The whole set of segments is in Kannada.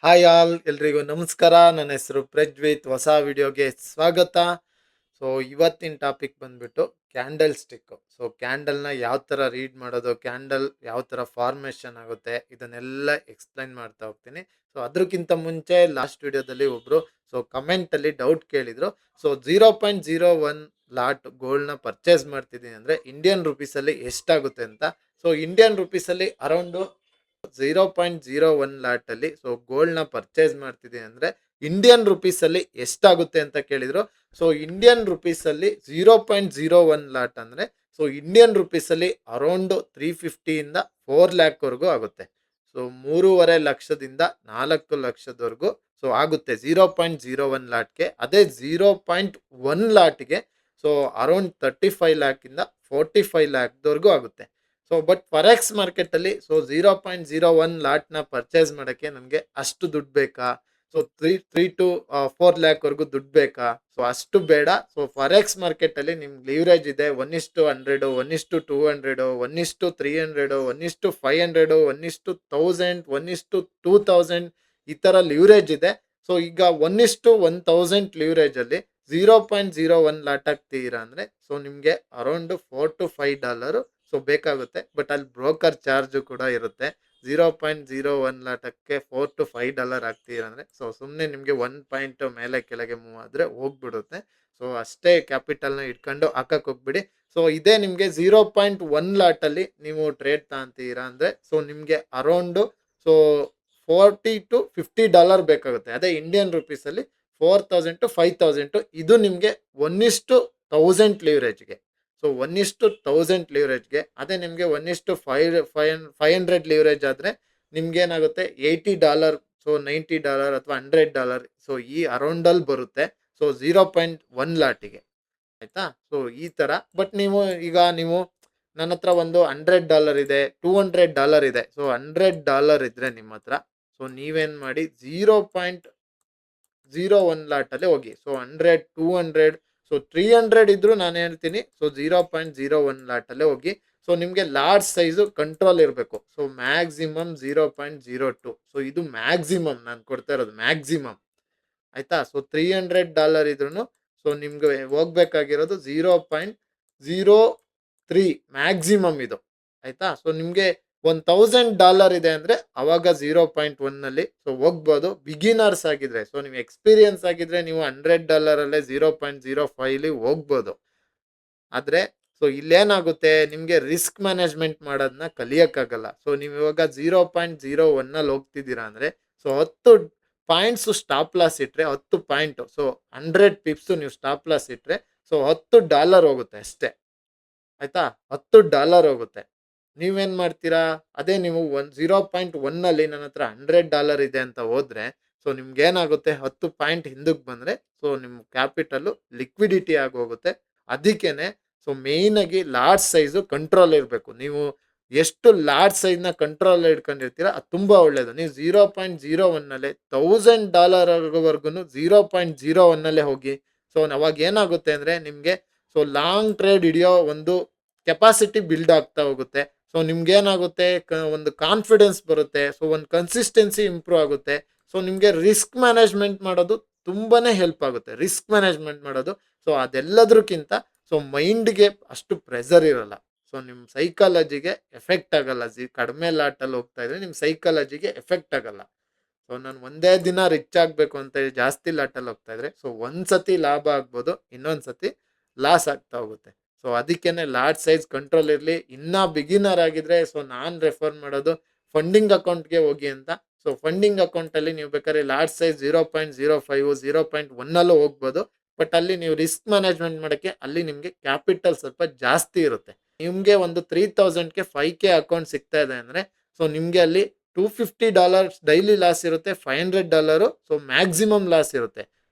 ಹಾಯ್ ಆಲ್ ಎಲ್ರಿಗೂ ನಮಸ್ಕಾರ. ನನ್ನ ಹೆಸರು ಪ್ರಜ್ವಿತ್. ಹೊಸ ವಿಡಿಯೋಗೆ ಸ್ವಾಗತ. ಸೊ ಇವತ್ತಿನ ಟಾಪಿಕ್ ಬಂದ್ಬಿಟ್ಟು ಕ್ಯಾಂಡಲ್ ಸ್ಟಿಕ್. ಸೊ ಕ್ಯಾಂಡಲ್ನ ಯಾವ ಥರ ರೀಡ್ ಮಾಡೋದು, ಕ್ಯಾಂಡಲ್ ಯಾವ ಥರ ಫಾರ್ಮೇಷನ್ ಆಗುತ್ತೆ, ಇದನ್ನೆಲ್ಲ ಎಕ್ಸ್ಪ್ಲೈನ್ ಮಾಡ್ತಾ ಹೋಗ್ತೀನಿ. ಸೊ ಅದಕ್ಕಿಂತ ಮುಂಚೆ ಲಾಸ್ಟ್ ವಿಡಿಯೋದಲ್ಲಿ ಒಬ್ಬರು ಕಮೆಂಟಲ್ಲಿ ಡೌಟ್ ಕೇಳಿದರು. ಸೊ 0.01 ಲಾಟ್ ಗೋಲ್ಡ್ನ ಪರ್ಚೇಸ್ ಮಾಡ್ತಿದ್ದೀನಿ ಅಂದರೆ ಇಂಡಿಯನ್ ರುಪೀಸಲ್ಲಿ ಎಷ್ಟಾಗುತ್ತೆ ಅಂತ. ಸೊ ಇಂಡಿಯನ್ ರುಪೀಸಲ್ಲಿ ಅರೌಂಡು 0.01 ಲಾಟಲ್ಲಿ ಗೋಲ್ಡ್ನ ಪರ್ಚೇಸ್ ಮಾಡ್ತಿದ್ದೀನಿ ಅಂದರೆ ಇಂಡಿಯನ್ ರುಪೀಸಲ್ಲಿ ಎಷ್ಟಾಗುತ್ತೆ ಅಂತ ಕೇಳಿದರು. ಸೊ ಇಂಡಿಯನ್ ರುಪೀಸಲ್ಲಿ 0.01 ಲಾಟ್ ಅಂದರೆ ಇಂಡಿಯನ್ ರುಪೀಸಲ್ಲಿ ಅರೌಂಡು 350ಇಂದ 4 ಲ್ಯಾಕ್ವರೆಗೂ ಆಗುತ್ತೆ. ಸೊ 3.5 ಲಕ್ಷದಿಂದ 4 ಲಕ್ಷದವರೆಗೂ ಆಗುತ್ತೆ 0.01 ಲಾಟ್ಗೆ. ಅದೇ 0.1 ಲಾಟ್ಗೆ ಅರೌಂಡ್ 35 ಲ್ಯಾಕಿಂದ 45 ಲ್ಯಾಕ್ದವರೆಗೂ ಆಗುತ್ತೆ. ಬಟ್ ಫಾರೆಕ್ಸ್ ಮಾರ್ಕೆಟಲ್ಲಿ 0.01 ಲಾಟ್ನ ಪರ್ಚೇಸ್ ಮಾಡೋಕ್ಕೆ ನಮಗೆ ಅಷ್ಟು ದುಡ್ಡು ಬೇಕಾ? ತ್ರೀ ಟು 4 ಲ್ಯಾಕ್ವರೆಗೂ ದುಡ್ಡು ಬೇಕಾ? ಅಷ್ಟು ಬೇಡ. ಫಾರೆಕ್ಸ್ ಮಾರ್ಕೆಟಲ್ಲಿ ನಿಮ್ಗೆ ಲಿವರೇಜ್ ಇದೆ 1:100, 1:200, 1:300, 1:500, 1:1000, 1:2000 ಈ ಥರ ಲಿವರೇಜ್ ಇದೆ. ಈಗ 1:1000 ಲಿವರೇಜಲ್ಲಿ 0.01 ಲಾಟ್ ಹಾಕ್ತೀರಾ ಅಂದರೆ ನಿಮಗೆ ಅರೌಂಡ್ $4 to $5 ಬೇಕಾಗುತ್ತೆ. ಬಟ್ ಅಲ್ಲಿ ಬ್ರೋಕರ್ ಚಾರ್ಜು ಕೂಡ ಇರುತ್ತೆ. 0.01 ಲಾಟಕ್ಕೆ $4 to $5 ಆಗ್ತೀರ ಅಂದರೆ ಸುಮ್ಮನೆ ನಿಮಗೆ 1 ಪಾಯಿಂಟ್ ಮೇಲೆ ಕೆಳಗೆ ಮೂವ್ ಆದರೆ ಹೋಗ್ಬಿಡುತ್ತೆ. ಅಷ್ಟೇ ಕ್ಯಾಪಿಟಲ್ನ ಇಟ್ಕೊಂಡು ಹಾಕಕ್ಕೆ ಹೋಗ್ಬಿಡಿ. ಇದೇ ನಿಮಗೆ 0.1 ಲಾಟಲ್ಲಿ ನೀವು ಟ್ರೇಡ್ ತಗೊಂತೀರಾ ಅಂದರೆ ನಿಮಗೆ ಅರೌಂಡು $40 to $50 ಬೇಕಾಗುತ್ತೆ. ಅದೇ ಇಂಡಿಯನ್ ರುಪೀಸಲ್ಲಿ 4000 to 5000. ಇದು ನಿಮಗೆ 1:1000 ಲಿವರೇಜ್ಗೆ. 1:1000 ಲಿವರೇಜ್ಗೆ. ಅದೇ ನಿಮಗೆ 1:500 ಲಿವರೇಜ್ ಆದರೆ ನಿಮ್ಗೇನಾಗುತ್ತೆ $80, $90 ಅಥವಾ $100 ಈ ಅರೌಂಡಲ್ಲಿ ಬರುತ್ತೆ. 0.1 ಲಾಟಿಗೆ ಆಯಿತಾ. ಈ ಥರ. ಬಟ್ ನೀವು ನನ್ನ ಹತ್ರ ಒಂದು $100 ಇದೆ, $200 ಇದೆ. $100 ಇದ್ದರೆ ನಿಮ್ಮ ಹತ್ರ ನೀವೇನು ಮಾಡಿ 0.01 ಲಾಟಲ್ಲೇ ಹೋಗಿ. 100, 200, 300 ಇದ್ರೂ ನಾನು ಹೇಳ್ತೀನಿ 0.01 ಲಾಟಲ್ಲೇ ಹೋಗಿ. ನಿಮಗೆ ಲಾರ್ಜ್ ಸೈಜು ಕಂಟ್ರೋಲ್ ಇರಬೇಕು. ಮ್ಯಾಕ್ಸಿಮಮ್ 0.02. ಇದು ಮ್ಯಾಕ್ಸಿಮಮ್ ನಾನು ಕೊಡ್ತಾ ಇರೋದು ಮ್ಯಾಕ್ಸಿಮಮ್ ಆಯಿತಾ. $300 ಇದ್ರೂ ನಿಮ್ಗೆ ಹೋಗ್ಬೇಕಾಗಿರೋದು 0.03 ಮ್ಯಾಕ್ಸಿಮಮ್ ಇದು ಆಯಿತಾ. ನಿಮಗೆ $1000 ಇದೆ ಅಂದರೆ ಅವಾಗ 0.1ನಲ್ಲಿ ಹೋಗ್ಬೋದು. ಬಿಗಿನರ್ಸ್ ಆಗಿದ್ರೆ ನೀವು ಎಕ್ಸ್ಪೀರಿಯನ್ಸ್ ಆಗಿದ್ರೆ ನೀವು $100 0.05 ಹೋಗ್ಬೋದು. ಆದರೆ ಇಲ್ಲೇನಾಗುತ್ತೆ, ನಿಮಗೆ ರಿಸ್ಕ್ ಮ್ಯಾನೇಜ್ಮೆಂಟ್ ಮಾಡೋದನ್ನ ಕಲಿಯೋಕ್ಕಾಗಲ್ಲ. ನೀವು ಇವಾಗ 0.01 ಹೋಗ್ತಿದ್ದೀರಾ ಅಂದರೆ 10 ಪಾಯಿಂಟ್ಸು ಸ್ಟಾಪ್ ಲಾಸ್ ಇಟ್ಟರೆ 10 ಪಾಯಿಂಟು 100 ಪಿಪ್ಸು ನೀವು ಸ್ಟಾಪ್ ಲಾಸ್ ಇಟ್ಟರೆ $10 ಹೋಗುತ್ತೆ ಅಷ್ಟೇ ಆಯಿತಾ. $10 ಹೋಗುತ್ತೆ. ನೀವೇನು ಮಾಡ್ತೀರಾ? ಅದೇ ನೀವು 0.1ನಲ್ಲಿ ನನ್ನ ಹತ್ರ $100 ಇದೆ ಅಂತ ಹೋದರೆ ನಿಮ್ಗೇನಾಗುತ್ತೆ, 10 ಪಾಯಿಂಟ್ ಹಿಂದಕ್ಕೆ ಬಂದರೆ ನಿಮ್ಮ ಕ್ಯಾಪಿಟಲ್ಲು ಲಿಕ್ವಿಡಿಟಿ ಆಗೋಗುತ್ತೆ. ಅದಕ್ಕೇ ಮೇಯ್ನಾಗಿ ಲಾರ್ಜ್ ಸೈಜು ಕಂಟ್ರೋಲ್ ಇರಬೇಕು. ನೀವು ಎಷ್ಟು ಲಾರ್ಜ್ ಸೈಜ್ನ ಕಂಟ್ರೋಲ್ ಇಟ್ಕೊಂಡಿರ್ತೀರ ಅದು ತುಂಬ ಒಳ್ಳೆಯದು. ನೀವು 0.01ನಲ್ಲೇ $1000ವರೆಗೂ 0.01ನಲ್ಲೇ ಹೋಗಿ. ಅವಾಗ ಏನಾಗುತ್ತೆ ಅಂದರೆ ನಿಮಗೆ ಲಾಂಗ್ ಟ್ರೇಡ್ ಹಿಡಿಯೋ ಒಂದು ಕೆಪಾಸಿಟಿ ಬಿಲ್ಡ್ ಆಗ್ತಾ ಹೋಗುತ್ತೆ. ನಿಮ್ಗೇನಾಗುತ್ತೆ, ಒಂದು ಕಾನ್ಫಿಡೆನ್ಸ್ ಬರುತ್ತೆ. ಒಂದು ಕನ್ಸಿಸ್ಟೆನ್ಸಿ ಇಂಪ್ರೂವ್ ಆಗುತ್ತೆ. ನಿಮಗೆ ರಿಸ್ಕ್ ಮ್ಯಾನೇಜ್ಮೆಂಟ್ ಮಾಡೋದು ತುಂಬಾ ಹೆಲ್ಪ್ ಆಗುತ್ತೆ. ರಿಸ್ಕ್ ಮ್ಯಾನೇಜ್ಮೆಂಟ್ ಮಾಡೋದು ಅದೆಲ್ಲದಕ್ಕಿಂತ ಮೈಂಡ್ಗೆ ಅಷ್ಟು ಪ್ರೆಷರ್ ಇರಲ್ಲ. ನಿಮ್ಮ ಸೈಕಾಲಜಿಗೆ ಎಫೆಕ್ಟ್ ಆಗಲ್ಲ. ಕಡಿಮೆ ಲಾಟಲ್ಲಿ ಹೋಗ್ತಾ ಇದ್ರೆ ನಿಮ್ಮ ಸೈಕಾಲಜಿಗೆ ಎಫೆಕ್ಟ್ ಆಗಲ್ಲ. ನಾನು ಒಂದೇ ದಿನ ರಿಚ್ ಆಗಬೇಕು ಅಂತ ಹೇಳಿ ಜಾಸ್ತಿ ಲಾಟಲ್ಲಿ ಹೋಗ್ತಾ ಇದ್ರೆ ಒಂದು ಸತಿ ಲಾಭ ಆಗ್ಬೋದು, ಇನ್ನೊಂದು ಸತಿ ಲಾಸ್ ಆಗ್ತಾ ಹೋಗುತ್ತೆ. ಅದಕ್ಕೇನೆ ಲಾರ್ಜ್ ಸೈಜ್ ಕಂಟ್ರೋಲ್ ಇರಲಿ. ಇನ್ನೂ ಬಿಗಿನರ್ ಆಗಿದ್ರೆ ನಾನು ರೆಫರ್ ಮಾಡೋದು ಫಂಡಿಂಗ್ ಅಕೌಂಟ್ಗೆ ಹೋಗಿ ಅಂತ. ಫಂಡಿಂಗ್ ಅಕೌಂಟಲ್ಲಿ ನೀವು ಬೇಕಾದ್ರೆ ಲಾರ್ಜ್ ಸೈಜ್ 0.05, 0.1 ಹೋಗ್ಬೋದು. ಬಟ್ ಅಲ್ಲಿ ನೀವು ರಿಸ್ಕ್ ಮ್ಯಾನೇಜ್ಮೆಂಟ್ ಮಾಡೋಕ್ಕೆ ಅಲ್ಲಿ ನಿಮಗೆ ಕ್ಯಾಪಿಟಲ್ ಸ್ವಲ್ಪ ಜಾಸ್ತಿ ಇರುತ್ತೆ. ನಿಮಗೆ ಒಂದು 3000ಗೆ 5K ಅಕೌಂಟ್ ಸಿಗ್ತಾ ಇದೆ ಅಂದರೆ ನಿಮಗೆ ಅಲ್ಲಿ $250 ಡೈಲಿ ಲಾಸ್ ಇರುತ್ತೆ, $500 ಮ್ಯಾಕ್ಸಿಮಮ್ ಲಾಸ್ ಇರುತ್ತೆ.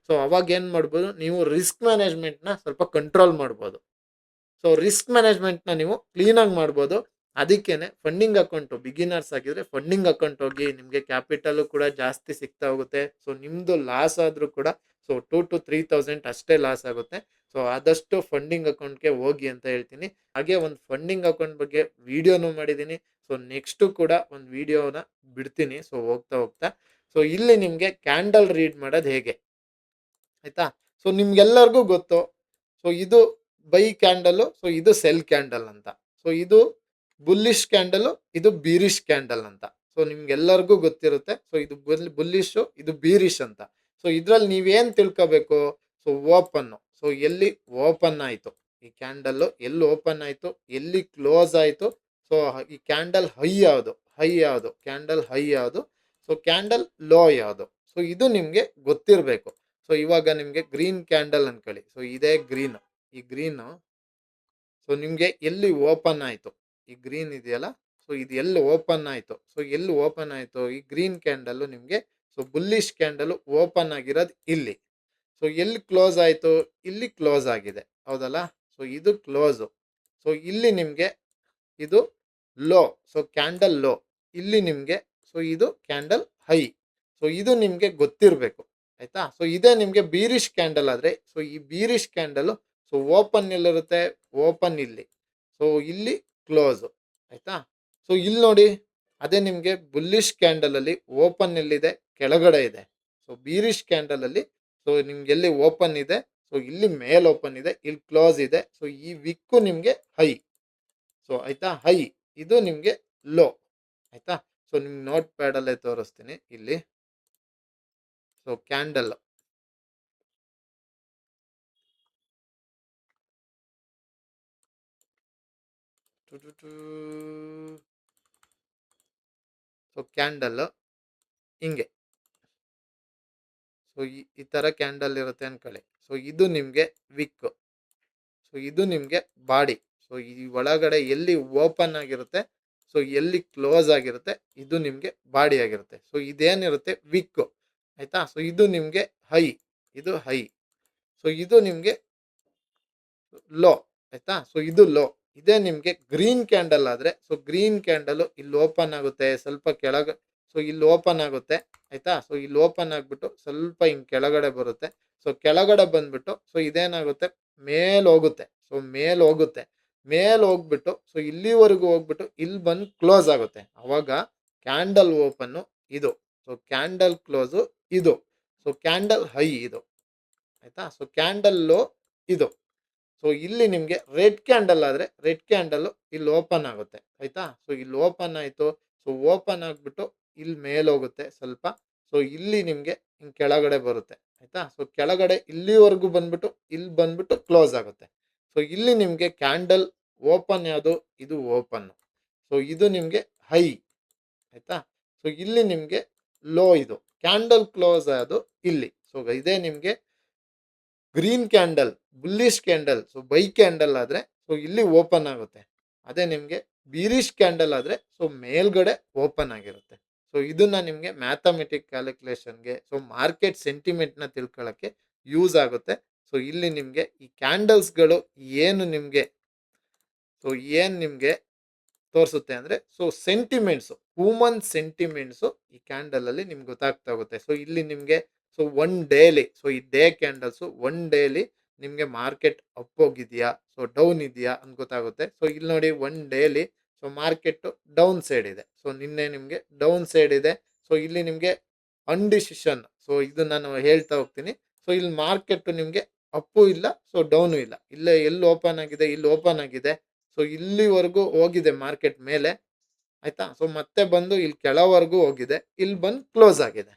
ಅವಾಗ ಏನು ಮಾಡ್ಬೋದು, ನೀವು ರಿಸ್ಕ್ ಮ್ಯಾನೇಜ್ಮೆಂಟ್ನ ಸ್ವಲ್ಪ ಕಂಟ್ರೋಲ್ ಮಾಡ್ಬೋದು. ರಿಸ್ಕ್ ಮ್ಯಾನೇಜ್ಮೆಂಟ್ನ ನೀವು ಕ್ಲೀನಾಗಿ ಮಾಡ್ಬೋದು. ಅದಕ್ಕೇನೆ ಫಂಡಿಂಗ್ ಅಕೌಂಟು ಬಿಗಿನರ್ಸ್ ಆಗಿದ್ರೆ ಫಂಡಿಂಗ್ ಅಕೌಂಟ್ ಹೋಗಿ. ನಿಮಗೆ ಕ್ಯಾಪಿಟಲು ಕೂಡ ಜಾಸ್ತಿ ಸಿಗ್ತಾ ಹೋಗುತ್ತೆ. ನಿಮ್ಮದು ಲಾಸ್ ಆದರೂ ಕೂಡ 2 to 3000 ಅಷ್ಟೇ ಲಾಸ್ ಆಗುತ್ತೆ. ಆದಷ್ಟು ಫಂಡಿಂಗ್ ಅಕೌಂಟ್ಗೆ ಹೋಗಿ ಅಂತ ಹೇಳ್ತೀನಿ. ಹಾಗೆ ಒಂದು ಫಂಡಿಂಗ್ ಅಕೌಂಟ್ ಬಗ್ಗೆ ವಿಡಿಯೋನೂ ಮಾಡಿದ್ದೀನಿ. ಸೊ ನೆಕ್ಸ್ಟು ಕೂಡ ಒಂದು ವಿಡಿಯೋನ ಬಿಡ್ತೀನಿ. ಸೊ ಹೋಗ್ತಾ ಹೋಗ್ತಾ ಸೊ ಇಲ್ಲಿ ನಿಮಗೆ ಕ್ಯಾಂಡಲ್ ರೀಡ್ ಮಾಡೋದು ಹೇಗೆ ಆಯ್ತಾ. ಸೊ ನಿಮ್ಗೆಲ್ಲರಿಗೂ ಗೊತ್ತು. ಸೊ ಇದು ಬೈ ಕ್ಯಾಂಡಲು, ಸೊ ಇದು ಸೆಲ್ ಕ್ಯಾಂಡಲ್ ಅಂತ. ಸೊ ಇದು ಬುಲ್ಲಿಶ್ ಕ್ಯಾಂಡಲು, ಇದು ಬೀರಿಶ್ ಕ್ಯಾಂಡಲ್ ಅಂತ. ಸೊ ನಿಮ್ಗೆಲ್ಲರಿಗೂ ಗೊತ್ತಿರುತ್ತೆ. ಸೊ ಇದು ಬುಲ್ಲಿಶು, ಇದು ಬೀರಿಶ್ ಅಂತ. ಸೊ ಇದ್ರಲ್ಲಿ ನೀವೇನ್ ತಿಳ್ಕೋಬೇಕು. ಸೊ ಓಪನ್, ಸೊ ಎಲ್ಲಿ ಓಪನ್ ಆಯ್ತು ಈ ಕ್ಯಾಂಡಲ್, ಎಲ್ಲಿ ಓಪನ್ ಆಯ್ತು, ಎಲ್ಲಿ ಕ್ಲೋಸ್ ಆಯ್ತು. ಸೊ ಈ ಕ್ಯಾಂಡಲ್ ಹೈ ಯಾವುದು, ಹೈ ಯಾವುದು, ಕ್ಯಾಂಡಲ್ ಹೈ ಯಾವುದು, ಸೊ ಕ್ಯಾಂಡಲ್ ಲೋ ಯಾವುದು. ಸೊ ಇದು ನಿಮ್ಗೆ ಗೊತ್ತಿರಬೇಕು. ಸೊ ಇವಾಗ ನಿಮ್ಗೆ ಗ್ರೀನ್ ಕ್ಯಾಂಡಲ್ ಅನ್ಕೊಳ್ಳಿ. ಸೊ ಇದೇ ಗ್ರೀನ್, ಈ ಗ್ರೀನ್ ಸೊ ನಿಮ್ಗೆ ಎಲ್ಲಿ ಓಪನ್ ಆಯ್ತು, ಈ ಗ್ರೀನ್ ಇದೆಯಲ್ಲ, ಸೊ ಇದು ಎಲ್ಲಿ ಓಪನ್ ಆಯ್ತು. ಸೊ ಎಲ್ಲಿ ಓಪನ್ ಆಯ್ತು ಈ ಗ್ರೀನ್ ಕ್ಯಾಂಡಲ್ ನಿಮ್ಗೆ. ಸೊ ಬುಲ್ಲಿಶ್ ಕ್ಯಾಂಡಲ್ ಓಪನ್ ಆಗಿರೋದು ಇಲ್ಲಿ. ಸೊ ಎಲ್ಲಿ ಕ್ಲೋಸ್ ಆಯ್ತು, ಇಲ್ಲಿ ಕ್ಲೋಸ್ ಆಗಿದೆ, ಹೌದಲ್ಲ. ಸೊ ಇದು ಕ್ಲೋಸು. ಸೊ ಇಲ್ಲಿ ನಿಮ್ಗೆ ಇದು ಲೋ, ಸೊ ಕ್ಯಾಂಡಲ್ ಲೋ. ಇಲ್ಲಿ ನಿಮ್ಗೆ ಸೊ ಇದು ಕ್ಯಾಂಡಲ್ ಹೈ. ಸೊ ಇದು ನಿಮ್ಗೆ ಗೊತ್ತಿರಬೇಕು ಆಯ್ತಾ. ಸೊ ಇದೇ ನಿಮ್ಗೆ ಬೀರಿಶ್ ಕ್ಯಾಂಡಲ್ ಆದ್ರೆ, ಸೊ ಈ ಬೀರಿಶ್ ಕ್ಯಾಂಡಲ್ ಸೊ ಓಪನ್ ಎಲ್ಲಿರುತ್ತೆ, ಓಪನ್ ಇಲ್ಲಿ. ಸೊ ಇಲ್ಲಿ ಕ್ಲೋಸ್ ಆಯ್ತಾ. ಸೊ ಇಲ್ಲಿ ನೋಡಿ, ಅದೇ ನಿಮ್ಗೆ ಬುಲ್ಲಿಶ್ ಕ್ಯಾಂಡಲ್ ಅಲ್ಲಿ ಓಪನ್ ಎಲ್ಲಿದೆ, ಕೆಳಗಡೆ ಇದೆ. ಸೊ ಬೀರಿಶ್ ಕ್ಯಾಂಡಲ್ ಅಲ್ಲಿ ಸೊ ನಿಮ್ಗೆ ಎಲ್ಲಿ ಓಪನ್ ಇದೆ, ಸೊ ಇಲ್ಲಿ ಮೇಲ್ ಓಪನ್ ಇದೆ, ಇಲ್ಲಿ ಕ್ಲೋಸ್ ಇದೆ. ಸೊ ಈ ವಿಕ್ಕು ನಿಮ್ಗೆ ಹೈ. ಸೊ ಆಯ್ತಾ, ಹೈ. ಇದು ನಿಮ್ಗೆ ಲೋ ಆಯ್ತಾ. ಸೊ ನಿಮ್ಗೆ ನೋಟ್ ಪ್ಯಾಡ್ ಅಲ್ಲೇ ತೋರಿಸ್ತೀನಿ ಇಲ್ಲಿ. ಸೊ ಕ್ಯಾಂಡಲ್, ಸೊ ಕ್ಯಾಂಡಲ್ ಹಿಂಗೆ. ಸೊ ಈ ತರ ಕ್ಯಾಂಡಲ್ ಇರುತ್ತೆ ಅನ್ಕೊಳ್ಳಿ. ಸೊ ಇದು ನಿಮ್ಗೆ ವಿಕ್. ಸೊ ಇದು ನಿಮ್ಗೆ ಬಾಡಿ. ಸೊ ಈ ಒಳಗಡೆ ಎಲ್ಲಿ ಓಪನ್ ಆಗಿರುತ್ತೆ, ಸೊ ಎಲ್ಲಿ ಕ್ಲೋಸ್ ಆಗಿರುತ್ತೆ, ಇದು ನಿಮ್ಗೆ ಬಾಡಿ ಆಗಿರುತ್ತೆ. ಸೊ ಇದೇನಿರುತ್ತೆ ವಿಕ್ ಆಯ್ತಾ. ಸೊ ಇದು ನಿಮ್ಗೆ ಹೈ, ಇದು ಹೈ. ಸೊ ಇದು ನಿಮ್ಗೆ ಲೋ ಆಯ್ತಾ. ಸೊ ಇದು ಲೋ. ಇದೇ ನಿಮ್ಗೆ ಗ್ರೀನ್ ಕ್ಯಾಂಡಲ್ ಆದ್ರೆ, ಸೊ ಗ್ರೀನ್ ಕ್ಯಾಂಡಲ್ ಇಲ್ಲಿ ಓಪನ್ ಆಗುತ್ತೆ, ಸ್ವಲ್ಪ ಕೆಳಗೆ. ಸೊ ಇಲ್ಲಿ ಓಪನ್ ಆಗುತ್ತೆ ಆಯ್ತಾ. ಸೊ ಇಲ್ಲಿ ಓಪನ್ ಆಗ್ಬಿಟ್ಟು ಸ್ವಲ್ಪ ಹಿಂಗ್ ಕೆಳಗಡೆ ಬರುತ್ತೆ. ಸೊ ಕೆಳಗಡೆ ಬಂದ್ಬಿಟ್ಟು ಸೊ ಇದೇನಾಗುತ್ತೆ, ಮೇಲ್ ಹೋಗುತ್ತೆ. ಸೊ ಮೇಲ್ ಹೋಗುತ್ತೆ, ಮೇಲ್ ಹೋಗ್ಬಿಟ್ಟು ಸೊ ಇಲ್ಲಿವರೆಗೂ ಹೋಗ್ಬಿಟ್ಟು ಇಲ್ಲಿ ಬಂದು ಕ್ಲೋಸ್ ಆಗುತ್ತೆ. ಅವಾಗ ಕ್ಯಾಂಡಲ್ ಓಪನ್ ಇದು, ಸೊ ಕ್ಯಾಂಡಲ್ ಕ್ಲೋಸ್ ಇದು, ಸೊ ಕ್ಯಾಂಡಲ್ ಹೈ ಇದು ಆಯ್ತಾ. ಸೊ ಕ್ಯಾಂಡಲ್ ಲೋ ಇದು. ಸೊ ಇಲ್ಲಿ ನಿಮ್ಗೆ ರೆಡ್ ಕ್ಯಾಂಡಲ್ ಆದ್ರೆ, ರೆಡ್ ಕ್ಯಾಂಡಲ್ ಇಲ್ಲಿ ಓಪನ್ ಆಗುತ್ತೆ ಆಯ್ತಾ. ಸೊ ಇಲ್ಲಿ ಓಪನ್ ಆಯ್ತು. ಸೊ ಓಪನ್ ಆಗ್ಬಿಟ್ಟು ಇಲ್ಲಿ ಮೇಲ್ ಹೋಗುತ್ತೆ ಸ್ವಲ್ಪ. ಸೊ ಇಲ್ಲಿ ನಿಮ್ಗೆ ಹಿಂಗ್ ಕೆಳಗಡೆ ಬರುತ್ತೆ ಆಯ್ತಾ. ಸೊ ಕೆಳಗಡೆ ಇಲ್ಲಿವರೆಗೂ ಬಂದ್ಬಿಟ್ಟು ಇಲ್ಲಿ ಬಂದ್ಬಿಟ್ಟು ಕ್ಲೋಸ್ ಆಗುತ್ತೆ. ಸೊ ಇಲ್ಲಿ ನಿಮ್ಗೆ ಕ್ಯಾಂಡಲ್ ಓಪನ್ ಯಾವುದು, ಇದು ಓಪನ್. ಸೊ ಇದು ನಿಮ್ಗೆ ಹೈ ಆಯ್ತಾ. ಸೊ ಇಲ್ಲಿ ನಿಮ್ಗೆ ಲೋ. ಇದು ಕ್ಯಾಂಡಲ್ ಕ್ಲೋಸ್ ಆಗೋದು ಇಲ್ಲಿ. ಸೊ ಇದೇ ನಿಮ್ಗೆ green candle, bullish candle. So by candle ಆದ್ರೆ ಸೊ ಇಲ್ಲಿ ಓಪನ್ ಆಗುತ್ತೆ. ಅದೇ ನಿಮ್ಗೆ ಬೀರಿಶ್ ಕ್ಯಾಂಡಲ್ ಆದ್ರೆ ಸೊ ಮೇಲ್ಗಡೆ ಓಪನ್ ಆಗಿರುತ್ತೆ. ಸೊ ಇದನ್ನ ನಿಮ್ಗೆ ಮ್ಯಾಥಮೆಟಿಕ್ ಕ್ಯಾಲ್ಕುಲೇಷನ್ಗೆ, ಸೊ ಮಾರ್ಕೆಟ್ ಸೆಂಟಿಮೆಂಟ್ ನ ತಿಳ್ಕೊಳ್ಳೋಕ್ಕೆ ಯೂಸ್ ಆಗುತ್ತೆ. ಸೊ ಇಲ್ಲಿ ನಿಮ್ಗೆ ಈ ಕ್ಯಾಂಡಲ್ಸ್ಗಳು ಏನು ನಿಮ್ಗೆ, ಸೊ ಏನ್ ನಿಮ್ಗೆ ತೋರಿಸುತ್ತೆ ಅಂದ್ರೆ, ಸೊ ಸೆಂಟಿಮೆಂಟ್ಸ್, ಹ್ಯೂಮನ್ ಸೆಂಟಿಮೆಂಟ್ಸ್ ಈ ಕ್ಯಾಂಡಲ್ ಅಲ್ಲಿ ನಿಮ್ಗೆ ಗೊತ್ತಾಗ್ತಾ ಹೋಗುತ್ತೆ. ಸೊ ಇಲ್ಲಿ ನಿಮ್ಗೆ ಸೊ ಒನ್ ಡೇಲಿ, ಸೊ ಈ ಡೇ ಕ್ಯಾಂಡಲ್ಸ್ ಒನ್ ಡೇಲಿ ನಿಮ್ಗೆ ಮಾರ್ಕೆಟ್ ಅಪ್ ಹೋಗಿದ್ಯಾ, ಸೊ ಡೌನ್ ಇದೆಯಾ ಅಂತ ಗೊತ್ತಾಗುತ್ತೆ. ಸೊ ಇಲ್ಲಿ ನೋಡಿ one daily so market down side ಇದೆ. ಸೊ ನಿನ್ನೆ ನಿಮ್ಗೆ ಡೌನ್ ಸೈಡ್ ಇದೆ. ಸೊ ಇಲ್ಲಿ ನಿಮ್ಗೆ ಅನ್ಡಿಸಿಷನ್. ಸೊ ಇದು ನಾನು ಹೇಳ್ತಾ ಹೋಗ್ತೀನಿ. ಸೊ ಇಲ್ಲಿ ಮಾರ್ಕೆಟ್ ನಿಮ್ಗೆ ಅಪ್ಪು ಇಲ್ಲ, ಸೊ ಡೌನು ಇಲ್ಲ. ಇಲ್ಲೇ ಎಲ್ಲಿ ಓಪನ್ ಆಗಿದೆ, ಇಲ್ಲಿ ಓಪನ್ ಆಗಿದೆ. ಸೊ ಇಲ್ಲಿವರೆಗೂ ಹೋಗಿದೆ ಮಾರ್ಕೆಟ್ ಮೇಲೆ ಆಯ್ತಾ. ಸೊ ಮತ್ತೆ ಬಂದು ಇಲ್ಲಿ ಕೆಳವರೆಗೂ ಹೋಗಿದೆ, ಇಲ್ಲಿ ಬಂದು ಕ್ಲೋಸ್ ಆಗಿದೆ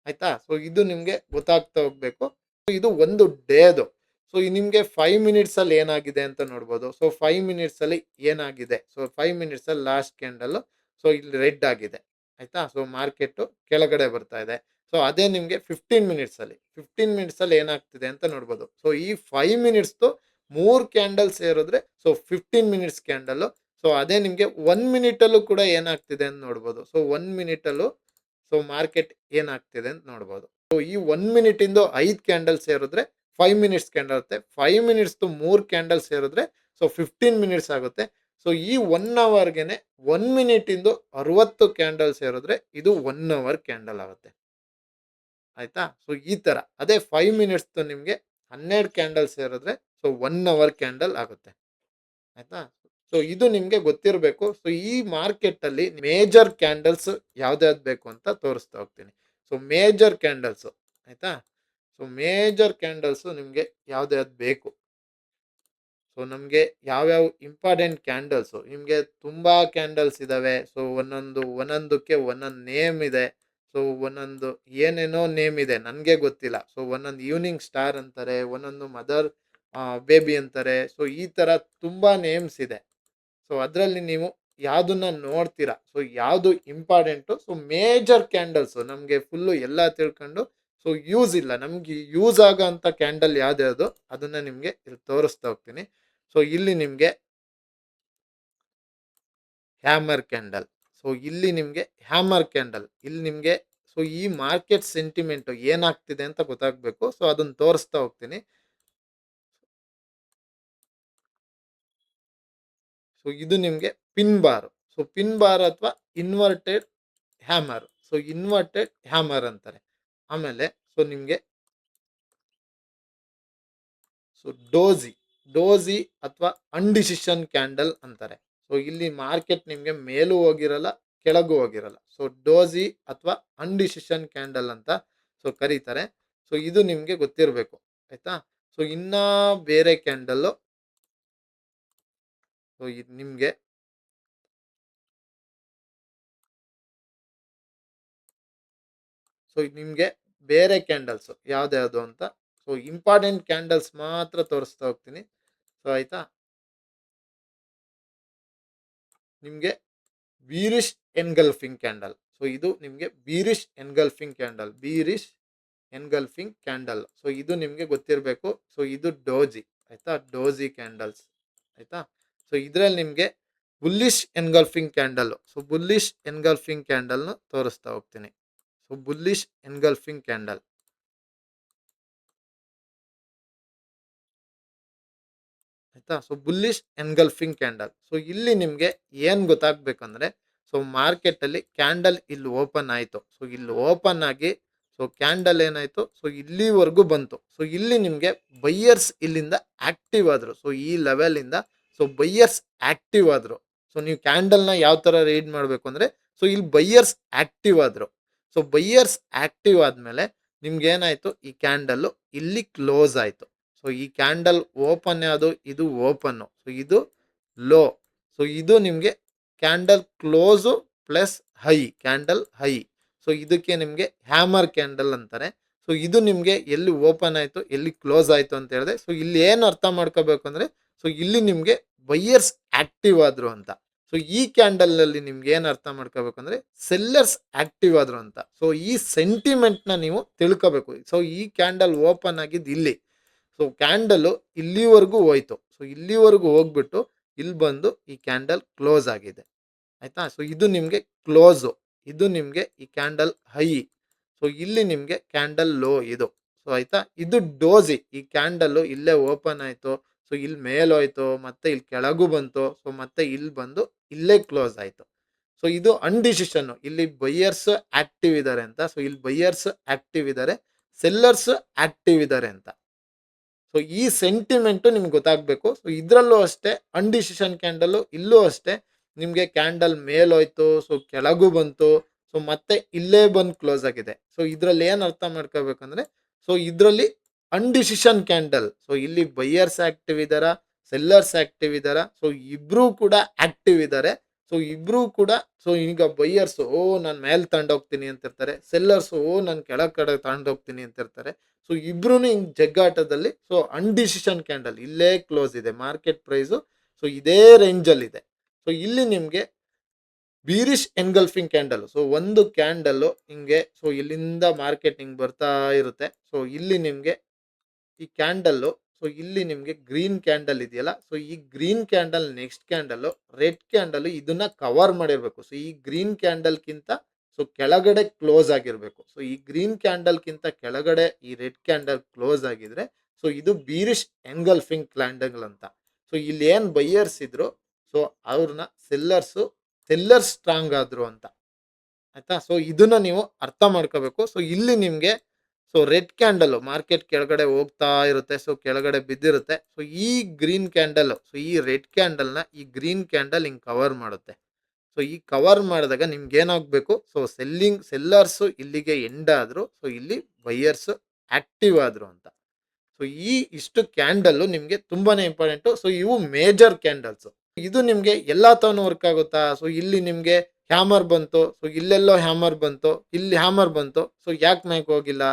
ಆಯ್ತಾ. ಸೊ ಇದು ನಿಮ್ಗೆ ಗೊತ್ತಾಗ್ತಾ ಹೋಗ್ಬೇಕು. ಇದು ಒಂದು ಡೇದು. ಸೊ ನಿಮ್ಗೆ 5 ಮಿನಿಟ್ಸ್ ಅಲ್ಲಿ ಏನಾಗಿದೆ ಅಂತ ನೋಡ್ಬೋದು. ಸೊ 5 ಮಿನಿಟ್ಸ್ ಅಲ್ಲಿ ಏನಾಗಿದೆ, ಸೊ 5 ಮಿನಿಟ್ಸ್ ಅಲ್ಲಿ ಲಾಸ್ಟ್ ಕ್ಯಾಂಡಲ್ ಸೊ ಇಲ್ಲಿ ರೆಡ್ ಆಗಿದೆ ಆಯ್ತಾ. ಸೊ ಮಾರ್ಕೆಟ್ ಕೆಳಗಡೆ ಬರ್ತಾ ಇದೆ. ಸೊ ಅದೇ ನಿಮ್ಗೆ 15 ಮಿನಿಟ್ಸ್ ಅಲ್ಲಿ ಏನಾಗ್ತಿದೆ ಅಂತ ನೋಡ್ಬೋದು. ಸೊ ಈ 5 ಮಿನಿಟ್ಸ್ 3 ಕ್ಯಾಂಡಲ್ ಸೇರಿದ್ರೆ ಸೊ 15 ಮಿನಿಟ್ಸ್ ಕ್ಯಾಂಡಲ್. ಸೊ ಅದೇ ನಿಮ್ಗೆ 1 ಮಿನಿಟ್ ಅಲ್ಲೂ ಕೂಡ ಏನಾಗ್ತಿದೆ ಅಂತ ನೋಡ್ಬೋದು. ಸೊ 1 ಮಿನಿಟ್ ಅಲ್ಲೂ ಸೊ ಮಾರ್ಕೆಟ್ ಏನಾಗ್ತಿದೆ ಅಂತ ನೋಡ್ಬೋದು. ಸೊ ಈ 1 ಮಿನಿಟ್ ಇಂದು 5 ಕ್ಯಾಂಡಲ್ ಸೇರಿದ್ರೆ 5 ಮಿನಿಟ್ಸ್ ಕ್ಯಾಂಡಲ್ ಆಗುತ್ತೆ. 5 ಮಿನಿಟ್ಸ್ 3 ಕ್ಯಾಂಡಲ್ ಸೇರಿದ್ರೆ ಸೊ 15 ಮಿನಿಟ್ಸ್ ಆಗುತ್ತೆ. ಸೊ ಈ 1 ಅವರ್ಗೆನೆ 1 ಮಿನಿಟ್ ಇಂದು 60 ಕ್ಯಾಂಡಲ್ ಸೇರಿದ್ರೆ ಇದು 1 ಅವರ್ ಕ್ಯಾಂಡಲ್ ಆಗುತ್ತೆ ಆಯ್ತಾ. ಸೊ ಈ ತರ ಅದೇ 5 ಮಿನಿಟ್ಸ್ ನಿಮ್ಗೆ 12 ಕ್ಯಾಂಡಲ್ ಸೇರಿದ್ರೆ ಸೊ 1 ಅವರ್ ಕ್ಯಾಂಡಲ್ ಆಗುತ್ತೆ ಆಯ್ತಾ. ಸೊ ಇದು ನಿಮ್ಗೆ ಗೊತ್ತಿರಬೇಕು. ಸೊ ಈ ಮಾರ್ಕೆಟ್ ಅಲ್ಲಿ ಮೇಜರ್ ಕ್ಯಾಂಡಲ್ಸ್ ಯಾವ್ದ್ಯಾವ್ದು ಬೇಕು ಅಂತ ತೋರಿಸ್ತಾ ಹೋಗ್ತೀನಿ. ಸೊ ಮೇಜರ್ ಕ್ಯಾಂಡಲ್ಸ್ ಆಯ್ತಾ. ಸೊ ಮೇಜರ್ ಕ್ಯಾಂಡಲ್ಸ್ ನಿಮ್ಗೆ ಯಾವ್ದ್ಯಾವ್ದು ಬೇಕು. ಸೊ ನಮಗೆ ಯಾವ್ಯಾವ ಇಂಪಾರ್ಟೆಂಟ್ ಕ್ಯಾಂಡಲ್ಸು ನಿಮಗೆ ತುಂಬ ಕ್ಯಾಂಡಲ್ಸ್ ಇದ್ದಾವೆ. ಸೊ ಒಂದೊಂದಕ್ಕೆ ಒಂದೊಂದು ನೇಮ್ ಇದೆ. ಸೊ ಒಂದೊಂದು ಏನೇನೋ ನೇಮ್ ಇದೆ, ನನಗೆ ಗೊತ್ತಿಲ್ಲ. ಸೊ ಒಂದೊಂದು ಈವ್ನಿಂಗ್ ಸ್ಟಾರ್ ಅಂತಾರೆ, ಒಂದೊಂದು ಮದರ್ ಬೇಬಿ ಅಂತಾರೆ. ಸೊ ಈ ಥರ ತುಂಬ ನೇಮ್ಸ್ ಇದೆ. ಸೊ ಅದರಲ್ಲಿ ನೀವು ಯಾವುದನ್ನ ನೋಡ್ತೀರಾ, ಸೊ ಯಾವುದು ಇಂಪಾರ್ಟೆಂಟು. ಸೊ ಮೇಜರ್ ಕ್ಯಾಂಡಲ್ಸು ನಮಗೆ ಫುಲ್ಲು ಎಲ್ಲ ತಿಳ್ಕೊಂಡು ಸೊ ಯೂಸ್ ಇಲ್ಲ, ನಮಗೆ ಯೂಸ್ ಆಗೋ ಅಂಥ ಕ್ಯಾಂಡಲ್ ಯಾವ್ದ್ಯಾವುದು ಅದನ್ನು ನಿಮಗೆ ಇಲ್ಲಿ ತೋರಿಸ್ತಾ ಹೋಗ್ತೀನಿ. ಸೊ ಇಲ್ಲಿ ನಿಮಗೆ ಹ್ಯಾಮರ್ ಕ್ಯಾಂಡಲ್. ಸೊ ಇಲ್ಲಿ ನಿಮಗೆ ಹ್ಯಾಮರ್ ಕ್ಯಾಂಡಲ್ ಇಲ್ಲಿ ನಿಮಗೆ ಸೊ ಈ ಮಾರ್ಕೆಟ್ ಸೆಂಟಿಮೆಂಟು ಏನಾಗ್ತಿದೆ ಅಂತ ಗೊತ್ತಾಗಬೇಕು. ಸೊ ಅದನ್ನು ತೋರಿಸ್ತಾ ಹೋಗ್ತೀನಿ. ಸೊ ಇದು ನಿಮಗೆ pin bar. So pin bar ಅಥವಾ inverted hammer. So inverted hammer ಅಂತಾರೆ. ಆಮೇಲೆ ಸೊ ನಿಮಗೆ ಸೊ ಡೋಜಿ ಅಥವಾ ಅನ್ಡಿಸಿಷನ್ ಕ್ಯಾಂಡಲ್ ಅಂತಾರೆ. ಸೊ ಇಲ್ಲಿ ಮಾರ್ಕೆಟ್ ನಿಮಗೆ ಮೇಲೂ ಹೋಗಿರಲ್ಲ, ಕೆಳಗೂ ಹೋಗಿರಲ್ಲ. ಸೊ ಡೋಜಿ ಅಥವಾ ಅನ್ಡಿಸಿಷನ್ ಕ್ಯಾಂಡಲ್ ಅಂತ ಸೊ ಕರೀತಾರೆ. ಸೊ ಇದು ನಿಮಗೆ ಗೊತ್ತಿರಬೇಕು ಆಯ್ತಾ. ಸೊ ಇನ್ನ ಬೇರೆ ಕ್ಯಾಂಡಲ್ಲು ಸೊ ಇದು ನಿಮಗೆ ಸೊ ನಿಮಗೆ ಬೇರೆ ಕ್ಯಾಂಡಲ್ಸ್ ಯಾವ್ದ್ಯಾವುದು ಅಂತ ಸೊ ಇಂಪಾರ್ಟೆಂಟ್ ಕ್ಯಾಂಡಲ್ಸ್ ಮಾತ್ರ ತೋರಿಸ್ತಾ ಹೋಗ್ತೀನಿ. ಸೊ ಆಯ್ತಾ. ನಿಮಗೆ ಬೀರಿಶ್ ಎನ್ಗಲ್ಫಿಂಗ್ ಕ್ಯಾಂಡಲ್. ಸೊ ಇದು ನಿಮಗೆ ಬೀರಿಶ್ ಎನ್ಗಲ್ಫಿಂಗ್ ಕ್ಯಾಂಡಲ್. ಸೊ ಇದು ನಿಮಗೆ ಗೊತ್ತಿರಬೇಕು. ಸೊ ಇದು ಡೋಜಿ ಆಯ್ತಾ, ಡೋಜಿ ಕ್ಯಾಂಡಲ್ಸ್ ಆಯ್ತಾ. ಸೊ ಇದರಲ್ಲಿ ನಿಮಗೆ bullish engulfing candle. So bullish engulfing ಕ್ಯಾಂಡಲ್ನ ತೋರಿಸ್ತಾ ಹೋಗ್ತೀನಿ. ಸೊ ಬುಲ್ಲಿಶ್ ಎನ್ಗಲ್ಫಿಂಗ್ ಕ್ಯಾಂಡಲ್ ಆಯ್ತಾ. So bullish engulfing candle. So ಇಲ್ಲಿ ನಿಮಗೆ ಏನು ಗೊತ್ತಾಗಬೇಕಂದ್ರೆ ಸೊ ಮಾರ್ಕೆಟಲ್ಲಿ ಕ್ಯಾಂಡಲ್ ಇಲ್ಲಿ ಓಪನ್ ಆಯಿತು. ಸೊ ಇಲ್ಲಿ ಓಪನ್ ಆಗಿ ಸೊ ಕ್ಯಾಂಡಲ್ ಏನಾಯಿತು, ಸೊ ಇಲ್ಲಿವರೆಗೂ ಬಂತು. ಸೊ ಇಲ್ಲಿ ನಿಮಗೆ ಬೈಯರ್ಸ್ ಇಲ್ಲಿಂದ ಆಕ್ಟಿವ್ ಆದರು. ಸೊ ಈ ಲೆವೆಲಿಂದ ಸೊ ಬೈಯರ್ಸ್ ಆಕ್ಟಿವ್ ಆದರು. ಸೊ ನೀವು ಕ್ಯಾಂಡಲ್ನ ಯಾವ ಥರ ರೀಡ್ ಮಾಡಬೇಕು ಅಂದರೆ ಸೊ ಇಲ್ಲಿ ಬೈಯರ್ಸ್ ಆಕ್ಟಿವ್ ಆದರು. ಸೊ ಬೈಯರ್ಸ್ ಆಕ್ಟಿವ್ ಆದಮೇಲೆ ನಿಮ್ಗೆ ಏನಾಯಿತು, ಈ ಕ್ಯಾಂಡಲ್ಲು ಇಲ್ಲಿ ಕ್ಲೋಸ್ ಆಯಿತು. ಸೊ ಈ ಕ್ಯಾಂಡಲ್ ಓಪನ್ ಯಾವುದು, ಇದು ಓಪನ್ನು. ಸೊ ಇದು ಲೋ. ಸೊ ಇದು ನಿಮಗೆ candle close plus high, candle high. So ಇದಕ್ಕೆ ನಿಮಗೆ ಹ್ಯಾಮರ್ ಕ್ಯಾಂಡಲ್ ಅಂತಾರೆ. ಸೊ ಇದು ನಿಮಗೆ ಎಲ್ಲಿ ಓಪನ್ ಆಯಿತು ಎಲ್ಲಿ ಕ್ಲೋಸ್ ಆಯಿತು ಅಂತ ಹೇಳಿದೆ. ಸೊ ಇಲ್ಲಿ ಏನು ಅರ್ಥ ಮಾಡ್ಕೋಬೇಕು ಅಂದರೆ ಸೊ ಇಲ್ಲಿ ನಿಮಗೆ ಬೈಯರ್ಸ್ ಆಕ್ಟಿವ್ ಆದರು ಅಂತ. ಸೊ ಈ ಕ್ಯಾಂಡಲಲ್ಲಿ ನಿಮ್ಗೆ ಏನು ಅರ್ಥ ಮಾಡ್ಕೋಬೇಕು ಅಂದರೆ ಸೆಲ್ಲರ್ಸ್ ಆಕ್ಟಿವ್ ಆದರು ಅಂತ. ಸೊ ಈ ಸೆಂಟಿಮೆಂಟ್ನ ನೀವು ತಿಳ್ಕೋಬೇಕು. ಸೊ ಈ ಕ್ಯಾಂಡಲ್ ಓಪನ್ ಆಗಿದ್ದು ಇಲ್ಲಿ. ಸೊ ಕ್ಯಾಂಡಲ್ ಇಲ್ಲಿವರೆಗೂ ಹೋಯ್ತು. ಸೊ ಇಲ್ಲಿವರೆಗೂ ಹೋಗ್ಬಿಟ್ಟು ಇಲ್ಲಿ ಬಂದು ಈ ಕ್ಯಾಂಡಲ್ ಕ್ಲೋಸ್ ಆಗಿದೆ ಆಯ್ತಾ. ಸೊ ಇದು ನಿಮಗೆ ಕ್ಲೋಸು, ಇದು ನಿಮಗೆ ಈ ಕ್ಯಾಂಡಲ್ ಹೈ. ಸೊ ಇಲ್ಲಿ ನಿಮಗೆ ಕ್ಯಾಂಡಲ್ ಲೋ ಇದು. ಸೊ ಆಯ್ತಾ. ಇದು ಡೋಜಿ. ಈ ಕ್ಯಾಂಡಲ್ಲು ಇಲ್ಲೇ ಓಪನ್ ಆಯಿತು. ಸೊ ಇಲ್ಲಿ ಮೇಲೋಯ್ತು, ಮತ್ತೆ ಇಲ್ಲಿ ಕೆಳಗೂ ಬಂತು. ಸೊ ಮತ್ತೆ ಇಲ್ಲಿ ಬಂದು ಇಲ್ಲೇ ಕ್ಲೋಸ್ ಆಯಿತು. ಸೊ ಇದು ಅನ್ಡಿಸಿಷನ್ನು. ಇಲ್ಲಿ ಬೈಯರ್ಸ್ ಆಕ್ಟಿವ್ ಇದ್ದಾರೆ ಅಂತ. ಸೊ ಇಲ್ಲಿ ಬೈಯರ್ಸ್ ಆಕ್ಟಿವ್ ಇದ್ದಾರೆ, ಸೆಲ್ಲರ್ಸ್ ಆಕ್ಟಿವ್ ಇದ್ದಾರೆ ಅಂತ. ಸೊ ಈ ಸೆಂಟಿಮೆಂಟು ನಿಮ್ಗೆ ಗೊತ್ತಾಗಬೇಕು. ಸೊ ಇದರಲ್ಲೂ ಅಷ್ಟೇ ಅನ್ಡಿಸಿಷನ್ ಕ್ಯಾಂಡಲ್ಲು ಇಲ್ಲೂ ಅಷ್ಟೇ ನಿಮಗೆ ಕ್ಯಾಂಡಲ್ ಮೇಲೋಯ್ತು, ಸೊ ಕೆಳಗೂ ಬಂತು, ಸೊ ಮತ್ತೆ ಇಲ್ಲೇ ಬಂದು ಕ್ಲೋಸ್ ಆಗಿದೆ. ಸೊ ಇದರಲ್ಲಿ ಏನು ಅರ್ಥ ಮಾಡ್ಕೋಬೇಕಂದ್ರೆ ಸೊ ಇದರಲ್ಲಿ ಅನ್ಡಿಸಿಷನ್ ಕ್ಯಾಂಡಲ್. ಸೊ ಇಲ್ಲಿ ಬೈಯರ್ಸ್ ಆಕ್ಟಿವ್ ಇದ್ದಾರಾ, ಸೆಲ್ಲರ್ಸ್ ಆಕ್ಟಿವ್ ಇದ್ದಾರಾ, ಸೊ ಇಬ್ಬರೂ ಕೂಡ ಆಕ್ಟಿವ್ ಇದ್ದಾರೆ. ಸೊ ಇಬ್ಬರೂ ಕೂಡ ಸೊ ಈಗ ಬೈಯರ್ಸ್ ಓ ನಾನು ಮೇಲೆ ತಗೊಂಡೋಗ್ತೀನಿ ಅಂತಿರ್ತಾರೆ, ಸೆಲ್ಲರ್ಸ್ ಓ ನಾನು ಕೆಳಗೆ ಕಡೆ ತಗೊಂಡೋಗ್ತೀನಿ ಅಂತಿರ್ತಾರೆ. ಸೊ ಇಬ್ರು ಹಿಂಗೆ ಜಗ್ಗಾಟದಲ್ಲಿ ಸೊ ಅನ್ಡಿಸಿಷನ್ ಕ್ಯಾಂಡಲ್ ಇಲ್ಲೇ ಕ್ಲೋಸ್ ಇದೆ. ಮಾರ್ಕೆಟ್ ಪ್ರೈಸು ಸೊ ಇದೇ ರೇಂಜಲ್ಲಿದೆ. ಸೊ ಇಲ್ಲಿ ನಿಮಗೆ ಬೀರಿಶ್ ಎನ್ಗಲ್ಫಿಂಗ್ ಕ್ಯಾಂಡಲ್. ಸೊ ಒಂದು ಕ್ಯಾಂಡಲ್ಲು ಹಿಂಗೆ ಸೊ ಇಲ್ಲಿಂದ ಮಾರ್ಕೆಟ್ ಹಿಂಗೆ ಬರ್ತಾ ಇರುತ್ತೆ. ಸೊ ಇಲ್ಲಿ ನಿಮಗೆ ಈ ಕ್ಯಾಂಡಲ್ಲು ಸೊ ಇಲ್ಲಿ ನಿಮಗೆ ಗ್ರೀನ್ ಕ್ಯಾಂಡಲ್ ಇದೆಯಲ್ಲ, ಸೊ ಈ green candle next candle red candle ಇದನ್ನ ಕವರ್ ಮಾಡಿರಬೇಕು. ಸೊ ಈ ಗ್ರೀನ್ ಕ್ಯಾಂಡಲ್ಗಿಂತ ಸೊ ಕೆಳಗಡೆ ಕ್ಲೋಸ್ ಆಗಿರಬೇಕು. ಸೊ ಈ ಗ್ರೀನ್ ಕ್ಯಾಂಡಲ್ಗಿಂತ ಕೆಳಗಡೆ ಈ ರೆಡ್ ಕ್ಯಾಂಡಲ್ ಕ್ಲೋಸ್ ಆಗಿದ್ರೆ ಸೊ ಇದು ಬೀರಿಶ್ ಎನ್ಗಲ್ಫಿಂಗ್ ಕ್ಯಾಂಡಲ್ ಅಂತ. ಸೊ ಇಲ್ಲಿ ಏನು ಬೈಯರ್ಸ್ ಇದ್ರು ಸೊ ಅವ್ರನ್ನ ಸೆಲ್ಲರ್ಸ್ ಸ್ಟ್ರಾಂಗ್ ಆದ್ರು ಅಂತ ಆಯ್ತಾ. ಸೊ ಇದನ್ನ ನೀವು ಅರ್ಥ ಮಾಡ್ಕೋಬೇಕು. ಸೊ ಇಲ್ಲಿ ನಿಮಗೆ ಸೊ ರೆಡ್ ಕ್ಯಾಂಡಲ್ ಮಾರ್ಕೆಟ್ ಕೆಳಗಡೆ ಹೋಗ್ತಾ ಇರುತ್ತೆ. ಸೊ ಕೆಳಗಡೆ ಬಿದ್ದಿರುತ್ತೆ. ಸೊ ಈ ಗ್ರೀನ್ ಕ್ಯಾಂಡಲ್, ಸೊ ಈ ರೆಡ್ ಕ್ಯಾಂಡಲ್‌ನ ಈ ಗ್ರೀನ್ ಕ್ಯಾಂಡಲ್ ಹಿಂಗ್ ಕವರ್ ಮಾಡುತ್ತೆ. ಸೊ ಈ ಕವರ್ ಮಾಡಿದಾಗ ನಿಮ್ಗೆ ಏನಾಗಬೇಕು, ಸೊ ಸೆಲ್ಲರ್ಸ್ ಇಲ್ಲಿಗೆ ಎಂಡ್ ಆದ್ರು. ಸೊ ಇಲ್ಲಿ ಬೈಯರ್ಸ್ ಆಕ್ಟಿವ್ ಆದ್ರು ಅಂತ. ಸೊ ಈ ಇಷ್ಟು ಕ್ಯಾಂಡಲ್ ನಿಮ್ಗೆ ತುಂಬಾನೇ ಇಂಪಾರ್ಟೆಂಟ್. ಸೊ ಇವು ಮೇಜರ್ ಕ್ಯಾಂಡಲ್ಸ್. ಇದು ನಿಮ್ಗೆ ಎಲ್ಲಾ ತವನು ವರ್ಕ್ ಆಗುತ್ತಾ? ಸೊ ಇಲ್ಲಿ ನಿಮ್ಗೆ ಹ್ಯಾಮರ್ ಬಂತು. ಸೊ ಇಲ್ಲೆಲ್ಲೋ ಹ್ಯಾಮರ್ ಬಂತು. ಇಲ್ಲಿ ಹ್ಯಾಮರ್ ಬಂತು. ಸೊ ಯಾಕೆ ಮೇಕ್ ಹೋಗಿಲ್ಲ?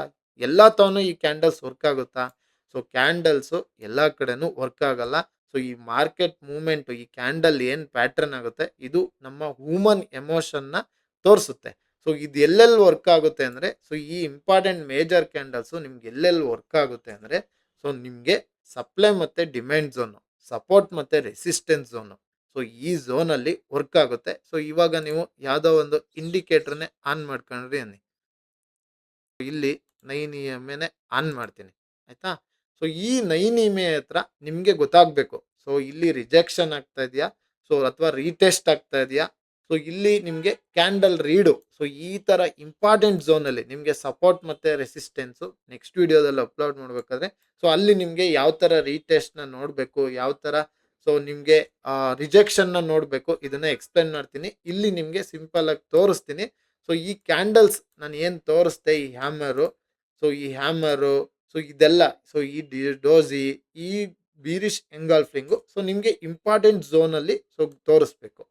ಎಲ್ಲಾ ತವನು ಈ ಕ್ಯಾಂಡಲ್ಸ್ ವರ್ಕ್ ಆಗುತ್ತಾ? ಸೊ ಕ್ಯಾಂಡಲ್ಸ್ ಎಲ್ಲಾ ಕಡೆನೂ ವರ್ಕ್ ಆಗಲ್ಲ. ಸೊ ಈ ಮಾರ್ಕೆಟ್ ಮೂವ್ಮೆಂಟ್ ಈ ಕ್ಯಾಂಡಲ್ ಏನ್ ಪ್ಯಾಟರ್ನ್ ಆಗುತ್ತೆ, ಇದು ನಮ್ಮ ಹ್ಯೂಮನ್ ಎಮೋಷನ್ ನ ತೋರಿಸುತ್ತೆ. ಸೊ ಇದು ಎಲ್ಲೆಲ್ಲಿ ವರ್ಕ್ ಆಗುತ್ತೆ ಅಂದ್ರೆ, ಸೊ ಈ ಇಂಪಾರ್ಟೆಂಟ್ ಮೇಜರ್ ಕ್ಯಾಂಡಲ್ಸ್ ನಿಮ್ಗೆ ಎಲ್ಲೆಲ್ಲಿ ವರ್ಕ್ ಆಗುತ್ತೆ ಅಂದ್ರೆ, ಸೊ ನಿಮ್ಗೆ ಸಪ್ಲೈ ಮತ್ತೆ ಡಿಮ್ಯಾಂಡ್ ಝೋನ್, ಸಪೋರ್ಟ್ ಮತ್ತೆ ರೆಸಿಸ್ಟೆನ್ಸ್ ಝೋನ್. ಸೊ ಈ ಝೋನ್ ಅಲ್ಲಿ ವರ್ಕ್ ಆಗುತ್ತೆ. ಸೊ ಇವಾಗ ನೀವು ಯಾವ್ದೋ ಒಂದು ಇಂಡಿಕೇಟರ್ನೇ ಆನ್ ಮಾಡ್ಕೊಂಡ್ರಿ ಅನ್ನಿ. ಇಲ್ಲಿ 9 EMA ಆನ್ ಮಾಡ್ತೀನಿ. ಆಯ್ತಾ? ಸೊ ಈ 9 EMA ಹತ್ರ ನಿಮ್ಗೆ ಗೊತ್ತಾಗ್ಬೇಕು. ಸೊ ಇಲ್ಲಿ ರಿಜೆಕ್ಷನ್ ಆಗ್ತಾ ಇದೆಯಾ? ಸೊ ಅಥವಾ ರೀಟೆಸ್ಟ್ ಆಗ್ತಾ ಇದೆಯಾ? ಸೊ ಇಲ್ಲಿ ನಿಮ್ಗೆ ಕ್ಯಾಂಡಲ್ ರೀಡು. ಸೊ ಈ ತರ ಇಂಪಾರ್ಟೆಂಟ್ ಝೋನ್ ಅಲ್ಲಿ ನಿಮ್ಗೆ ಸಪೋರ್ಟ್ ಮತ್ತೆ ರೆಸಿಸ್ಟೆನ್ಸ್ ನೆಕ್ಸ್ಟ್ ವಿಡಿಯೋದಲ್ಲಿ ಅಪ್ಲೋಡ್ ಮಾಡ್ಬೇಕಾದ್ರೆ, ಸೊ ಅಲ್ಲಿ ನಿಮ್ಗೆ ಯಾವ ತರ ರೀಟೆಸ್ಟ್ ನ ನೋಡ್ಬೇಕು, ಯಾವ ತರ ಸೊ ನಿಮ್ಗೆ ರಿಜೆಕ್ಷನ್ ನ ನೋಡ್ಬೇಕು, ಇದನ್ನ ಎಕ್ಸ್ಪ್ಲೈನ್ ಮಾಡ್ತೀನಿ. ಇಲ್ಲಿ ನಿಮ್ಗೆ ಸಿಂಪಲ್ ಆಗಿ ತೋರಿಸ್ತೀನಿ. ಸೊ ಈ ಕ್ಯಾಂಡಲ್ಸ್ ನಾನು ಏನು ತೋರಿಸ್ದೆ, ಈ ಹ್ಯಾಮರು, ಸೊ ಈ ಹ್ಯಾಮರು, ಸೊ ಇದೆಲ್ಲ, ಸೊ ಈ ಡೋಜಿ, ಈ ಬೀರಿಶ್ ಎಂಗಾಲ್ಫಿಂಗು, ಸೊ ನಿಮಗೆ ಇಂಪಾರ್ಟೆಂಟ್ ಝೋನಲ್ಲಿ ಸೊ ತೋರಿಸ್ಬೇಕು.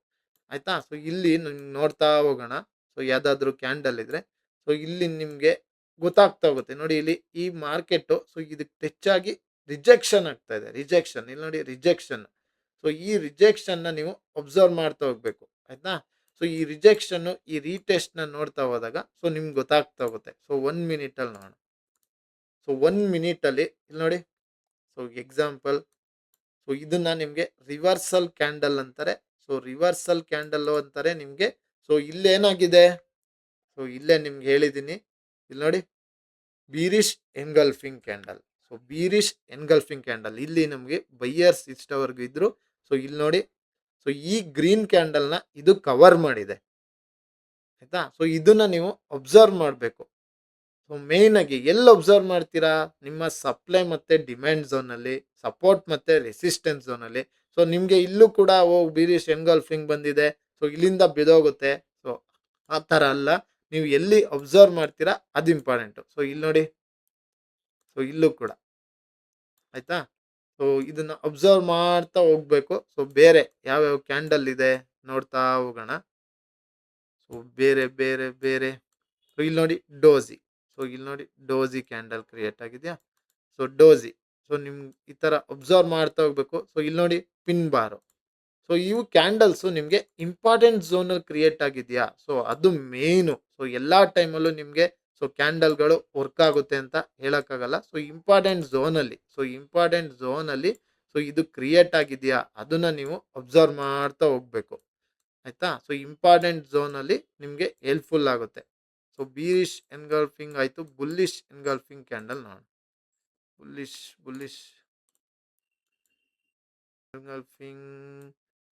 ಆಯ್ತಾ? ಸೊ ಇಲ್ಲಿ ನೋಡ್ತಾ ಹೋಗೋಣ. ಸೊ ಯಾವುದಾದ್ರೂ ಕ್ಯಾಂಡಲ್ ಇದ್ರೆ, ಸೊ ಇಲ್ಲಿ ನಿಮಗೆ ಗೊತ್ತಾಗ್ತಾ ಹೋಗುತ್ತೆ. ನೋಡಿ ಇಲ್ಲಿ ಈ ಮಾರ್ಕೆಟು, ಸೊ ಇದಕ್ಕೆ ಟಚ್ ಆಗಿ ರಿಜೆಕ್ಷನ್ ಆಗ್ತಾ ಇದೆ. ರಿಜೆಕ್ಷನ್ ಇಲ್ಲಿ ನೋಡಿ, ರಿಜೆಕ್ಷನ್. ಸೊ ಈ ರಿಜೆಕ್ಷನ್ನ ನೀವು ಅಬ್ಸರ್ವ್ ಮಾಡ್ತಾ ಹೋಗ್ಬೇಕು. ಆಯ್ತಾ? ಸೊ ಈ ರಿಜೆಕ್ಷನ್ ಈ ರೀಟೆಸ್ಟ್ನ ನೋಡ್ತಾ ಹೋದಾಗ ಸೊ ನಿಮ್ಗೆ ಗೊತ್ತಾಗ್ತಾ ಹೋಗುತ್ತೆ. ಸೊ 1 ಮಿನಿಟಲ್ಲಿ ನೋಡೋಣ. ಸೊ 1 ಮಿನಿಟಲ್ಲಿ ಇಲ್ಲಿ ನೋಡಿ. ಸೊ ಎಕ್ಸಾಂಪಲ್, ಸೊ ಇದನ್ನ ನಿಮಗೆ ರಿವರ್ಸಲ್ ಕ್ಯಾಂಡಲ್ ಅಂತಾರೆ. ಸೊ ರಿವರ್ಸಲ್ ಕ್ಯಾಂಡಲ್ ಅಂತಾರೆ ನಿಮಗೆ. ಸೊ ಇಲ್ಲೇನಾಗಿದೆ, ಸೊ ಇಲ್ಲೇ ನಿಮ್ಗೆ ಹೇಳಿದ್ದೀನಿ. ಇಲ್ಲಿ ನೋಡಿ, bearish engulfing candle. So bearish engulfing candle ಇಲ್ಲಿ ನಮಗೆ ಬೈಯರ್ಸ್ ಇಷ್ಟವರೆಗೂ ಇದ್ರು. ಸೊ ಇಲ್ಲಿ ನೋಡಿ, ಸೊ ಈ ಗ್ರೀನ್ ಕ್ಯಾಂಡಲ್ನ ಇದು ಕವರ್ ಮಾಡಿದೆ. ಆಯ್ತಾ? ಸೊ ಇದನ್ನ ನೀವು ಅಬ್ಸರ್ವ್ ಮಾಡಬೇಕು. ಸೊ ಮೇನ್ ಆಗಿ ಎಲ್ಲಿ ಅಬ್ಸರ್ವ್ ಮಾಡ್ತೀರಾ? ನಿಮ್ಮ ಸಪ್ಲೈ ಮತ್ತೆ ಡಿಮ್ಯಾಂಡ್ ಝೋನಲ್ಲಿ, ಸಪೋರ್ಟ್ ಮತ್ತೆ ರೆಸಿಸ್ಟೆನ್ಸ್ ಝೋನಲ್ಲಿ. ಸೊ ನಿಮಗೆ ಇಲ್ಲೂ ಕೂಡ ಬೀರಿಶ್ ಎನ್ಗಲ್ಫಿಂಗ್ ಬಂದಿದೆ, ಸೊ ಇಲ್ಲಿಂದ ಬಿದೋಗುತ್ತೆ. ಸೊ ಆ ಥರ ಅಲ್ಲ, ನೀವು ಎಲ್ಲಿ ಅಬ್ಸರ್ವ್ ಮಾಡ್ತೀರಾ ಅದು ಇಂಪಾರ್ಟೆಂಟು. ಸೊ ಇಲ್ಲಿ ನೋಡಿ, ಸೊ ಇಲ್ಲೂ ಕೂಡ. ಆಯ್ತಾ? ಸೊ ಇದನ್ನ ಅಬ್ಸರ್ವ್ ಮಾಡ್ತಾ ಹೋಗ್ಬೇಕು. ಸೊ ಬೇರೆ ಯಾವ್ಯಾವ ಕ್ಯಾಂಡಲ್ ಇದೆ ನೋಡ್ತಾ ಹೋಗೋಣ. ಸೊ ಬೇರೆ ಬೇರೆ ಬೇರೆ, ಸೊ ಇಲ್ಲಿ ನೋಡಿ ಡೋಜಿ. ಸೊ ಇಲ್ಲಿ ನೋಡಿ ಡೋಜಿ ಕ್ಯಾಂಡಲ್ ಕ್ರಿಯೇಟ್ ಆಗಿದೆಯಾ? So doji. ಸೊ ನಿಮ್ಗೆ ಈ ಥರ ಅಬ್ಸರ್ವ್ ಮಾಡ್ತಾ ಹೋಗ್ಬೇಕು. ಸೊ ಇಲ್ಲಿ ನೋಡಿ ಪಿನ್ ಬಾರು. ಸೊ ಇವು ಕ್ಯಾಂಡಲ್ಸು ನಿಮಗೆ ಇಂಪಾರ್ಟೆಂಟ್ ಝೋನಲ್ಲಿ ಕ್ರಿಯೇಟ್ ಆಗಿದೆಯಾ? ಸೊ ಅದು ಮೇಯ್ನು. ಸೊ ಎಲ್ಲ ಟೈಮಲ್ಲೂ ನಿಮಗೆ ಸೊ ಕ್ಯಾಂಡಲ್ಗಳು ವರ್ಕ್ ಆಗುತ್ತೆ ಅಂತ ಹೇಳೋಕ್ಕಾಗಲ್ಲ. ಸೊ ಇಂಪಾರ್ಟೆಂಟ್ ಝೋನಲ್ಲಿ ಸೊ ಇದು ಕ್ರಿಯೇಟ್ ಆಗಿದೆಯಾ ಅದನ್ನು ನೀವು ಅಬ್ಸರ್ವ್ ಮಾಡ್ತಾ ಹೋಗ್ಬೇಕು. ಆಯ್ತಾ? ಸೊ ಇಂಪಾರ್ಟೆಂಟ್ ಝೋನಲ್ಲಿ ನಿಮಗೆ ಹೆಲ್ಪ್ಫುಲ್ ಆಗುತ್ತೆ. ಸೊ ಬೀರಿಶ್ ಎನ್ಗಲ್ಫಿಂಗ್ ಆಯಿತು. ಬುಲ್ಲಿಶ್ ಎನ್ಗಲ್ಫಿಂಗ್ ಕ್ಯಾಂಡಲ್ ನೋಡೋಣ. ಬುಲ್ಲಿಶ್ ಎನ್ಗಲ್ಫಿಂಗ್,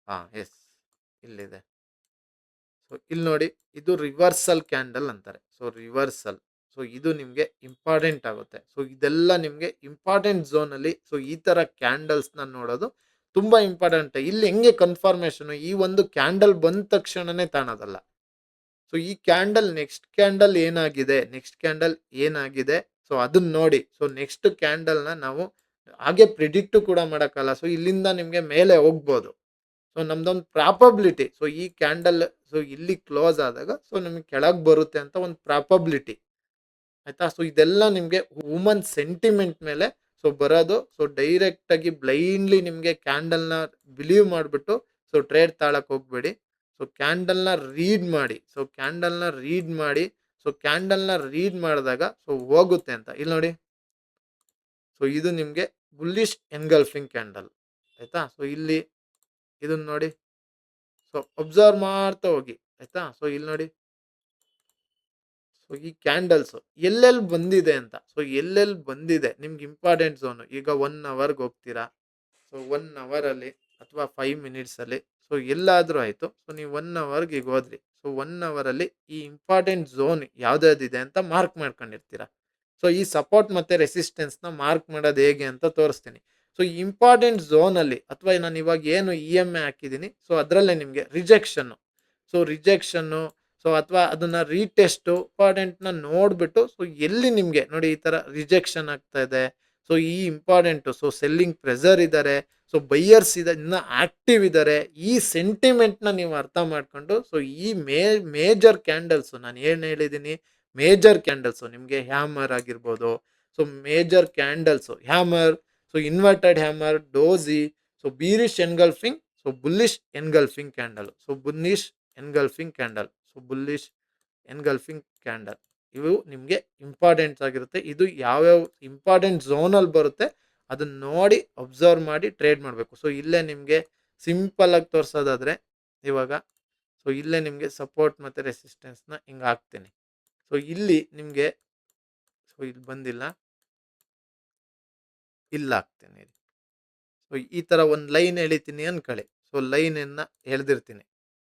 ಹಾಂ ಎಸ್, ಇಲ್ಲಿದೆ. ಸೊ ಇಲ್ಲಿ ನೋಡಿ, ಇದು ರಿವರ್ಸಲ್ ಕ್ಯಾಂಡಲ್ ಅಂತಾರೆ. ಸೊ ರಿವರ್ಸಲ್, ಸೊ ಇದು ನಿಮಗೆ ಇಂಪಾರ್ಟೆಂಟ್ ಆಗುತ್ತೆ. ಸೊ ಇದೆಲ್ಲ ನಿಮಗೆ ಇಂಪಾರ್ಟೆಂಟ್ ಝೋನಲ್ಲಿ ಸೊ ಈ ಥರ ಕ್ಯಾಂಡಲ್ಸ್ನ ನೋಡೋದು ತುಂಬ ಇಂಪಾರ್ಟೆಂಟ್. ಇಲ್ಲಿ ಹೆಂಗೆ ಕನ್ಫರ್ಮೇಷನು, ಈ ಒಂದು ಕ್ಯಾಂಡಲ್ ಬಂದ ತಕ್ಷಣನೇ ತಾಣೋದಲ್ಲ. ಸೊ ಈ ಕ್ಯಾಂಡಲ್ ನೆಕ್ಸ್ಟ್ ಕ್ಯಾಂಡಲ್ ಏನಾಗಿದೆ ಸೊ ಅದನ್ನ ನೋಡಿ. ಸೊ ನೆಕ್ಸ್ಟ್ ಕ್ಯಾಂಡಲ್ನ ನಾವು ಹಾಗೆ ಪ್ರಿಡಿಕ್ಟು ಕೂಡ ಮಾಡೋಕ್ಕಲ್ಲ. ಸೊ ಇಲ್ಲಿಂದ ನಿಮಗೆ ಮೇಲೆ ಹೋಗ್ಬೋದು. ಸೊ ನಮ್ದೊಂದು ಪ್ರಾಪಬಿಲಿಟಿ. ಸೊ ಈ ಕ್ಯಾಂಡಲ್ ಸೊ ಇಲ್ಲಿ ಕ್ಲೋಸ್ ಆದಾಗ ಸೊ ನಿಮಗೆ ಕೆಳಗೆ ಬರುತ್ತೆ ಅಂತ ಒಂದು ಪ್ರಾಪಬಿಲಿಟಿ. ಆಯ್ತಾ? ಸೊ ಇದೆಲ್ಲ ನಿಮಗೆ ಹ್ಯೂಮನ್ ಸೆಂಟಿಮೆಂಟ್ ಮೇಲೆ ಸೊ ಬರೋದು. ಸೊ ಡೈರೆಕ್ಟಾಗಿ ಬ್ಲೈಂಡ್ಲಿ ನಿಮಗೆ ಕ್ಯಾಂಡಲ್ನ ಬಿಲೀವ್ ಮಾಡಿಬಿಟ್ಟು ಸೊ ಟ್ರೇಡ್ ತಾಳಕ್ಕೆ ಹೋಗ್ಬೇಡಿ. ಸೊ ಕ್ಯಾಂಡಲ್ನ ರೀಡ್ ಮಾಡಿ. ಸೊ ಕ್ಯಾಂಡಲ್ನ ರೀಡ್ ಮಾಡಿದಾಗ ಸೊ ಹೋಗುತ್ತೆ ಅಂತ. ಇಲ್ಲಿ ನೋಡಿ, ಸೊ ಇದು ನಿಮಗೆ ಬುಲ್ಲಿಶ್ ಎನ್ಗಲ್ಫಿಂಗ್ ಕ್ಯಾಂಡಲ್. ಆಯ್ತಾ? ಸೊ ಇಲ್ಲಿ ಇದನ್ನ ನೋಡಿ. ಸೊ ಅಬ್ಸರ್ವ್ ಮಾಡ್ತಾ ಹೋಗಿ. ಆಯ್ತಾ? ಸೊ ಇಲ್ಲಿ ನೋಡಿ, ಸೊ ಈ ಕ್ಯಾಂಡಲ್ಸ್ ಎಲ್ಲೆಲ್ಲಿ ಬಂದಿದೆ ಅಂತ. ಸೊ ಎಲ್ಲೆಲ್ಲಿ ಬಂದಿದೆ ನಿಮ್ಗೆ ಇಂಪಾರ್ಟೆಂಟ್ ಝೋನು. ಈಗ 1 ಅವರ್ಗೆ ಹೋಗ್ತೀರಾ. ಸೊ 1 ಅವರಲ್ಲಿ ಅಥವಾ 5 ಮಿನಿಟ್ಸಲ್ಲಿ ಸೊ ಎಲ್ಲಾದರೂ ಆಯಿತು. ಸೊ ನೀವು 1 ಅವರ್ಗೆ ಈಗ ಹೋದ್ರಿ. ಸೊ 1 ಅವರಲ್ಲಿ ಈ ಇಂಪಾರ್ಟೆಂಟ್ ಝೋನ್ ಯಾವ್ದ್ಯಾವ್ದಿದೆ ಅಂತ ಮಾರ್ಕ್ ಮಾಡ್ಕೊಂಡಿರ್ತೀರ. ಸೊ ಈ ಸಪೋರ್ಟ್ ಮತ್ತು ರೆಸಿಸ್ಟೆನ್ಸ್ನ ಮಾರ್ಕ್ ಮಾಡೋದು ಹೇಗೆ ಅಂತ ತೋರಿಸ್ತೀನಿ. ಸೊ ಇಂಪಾರ್ಟೆಂಟ್ ಝೋನಲ್ಲಿ ಅಥವಾ ನಾನು ಇವಾಗ ಏನು ಇ ಎಮ್ ಐ ಹಾಕಿದ್ದೀನಿ, ಸೊ ಅದರಲ್ಲೇ ನಿಮಗೆ ರಿಜೆಕ್ಷನ್ನು, ಸೊ ರಿಜೆಕ್ಷನ್ನು, ಸೊ ಅಥವಾ ಅದನ್ನು ರೀಟೆಸ್ಟು ಇಂಪಾರ್ಟೆಂಟ್ನ ನೋಡಿಬಿಟ್ಟು, ಸೊ ಎಲ್ಲಿ ನಿಮಗೆ ನೋಡಿ ಈ ಥರ ರಿಜೆಕ್ಷನ್ ಆಗ್ತಾ ಇದೆ, ಸೊ ಈ ಇಂಪಾರ್ಟೆಂಟು, ಸೊ ಸೆಲ್ಲಿಂಗ್ ಪ್ರೆಸರ್ ಇದ್ದಾರೆ, ಸೊ ಬೈಯರ್ಸ್ ಇದೆ, ಇನ್ನು ಆಕ್ಟಿವ್ ಇದ್ದಾರೆ, ಈ ಸೆಂಟಿಮೆಂಟ್ನ ನೀವು ಅರ್ಥ ಮಾಡ್ಕೊಂಡು, ಸೊ ಈ ಮೇಜರ್ ಕ್ಯಾಂಡಲ್ಸು ನಾನು ಏನು ಹೇಳಿದ್ದೀನಿ, ಮೇಜರ್ ಕ್ಯಾಂಡಲ್ಸು ನಿಮಗೆ ಹ್ಯಾಮರ್ ಆಗಿರ್ಬೋದು, so major candles hammer, so inverted hammer, doji, so bearish engulfing, so bullish engulfing candle, so bullish engulfing candle, so bullish engulfing candle, ಇವು ನಿಮಗೆ ಇಂಪಾರ್ಟೆಂಟ್ಸ್ ಆಗಿರುತ್ತೆ. ಇದು ಯಾವ್ಯಾವ ಇಂಪಾರ್ಟೆಂಟ್ ಝೋನಲ್ಲಿ ಬರುತ್ತೆ ಅದನ್ನ ನೋಡಿ ಅಬ್ಸರ್ವ್ ಮಾಡಿ ಟ್ರೇಡ್ ಮಾಡಬೇಕು. ಸೊ ಇಲ್ಲೇ ನಿಮಗೆ ಸಿಂಪಲ್ ಆಗಿ ತೋರಿಸೋದಾದ್ರೆ ಇವಾಗ, ಸೊ ಇಲ್ಲೇ ನಿಮಗೆ ಸಪೋರ್ಟ್ ಮತ್ತು ರೆಸಿಸ್ಟೆನ್ಸ್ನ ಹಿಂಗೆ ಹಾಕ್ತೀನಿ. ಸೊ ಇಲ್ಲಿ ನಿಮಗೆ, ಸೊ ಇಲ್ಲಿ ಬಂದಿಲ್ಲ, ಇಲ್ಲ ಹಾಕ್ತೀನಿ. ಸೊ ಈ ಥರ ಒಂದು ಲೈನ್ ಎಳಿತೀನಿ ಅನ್ಕೊಳ್ಳಿ. ಸೊ ಲೈನನ್ನು ಎಳೆದಿರ್ತೀನಿ,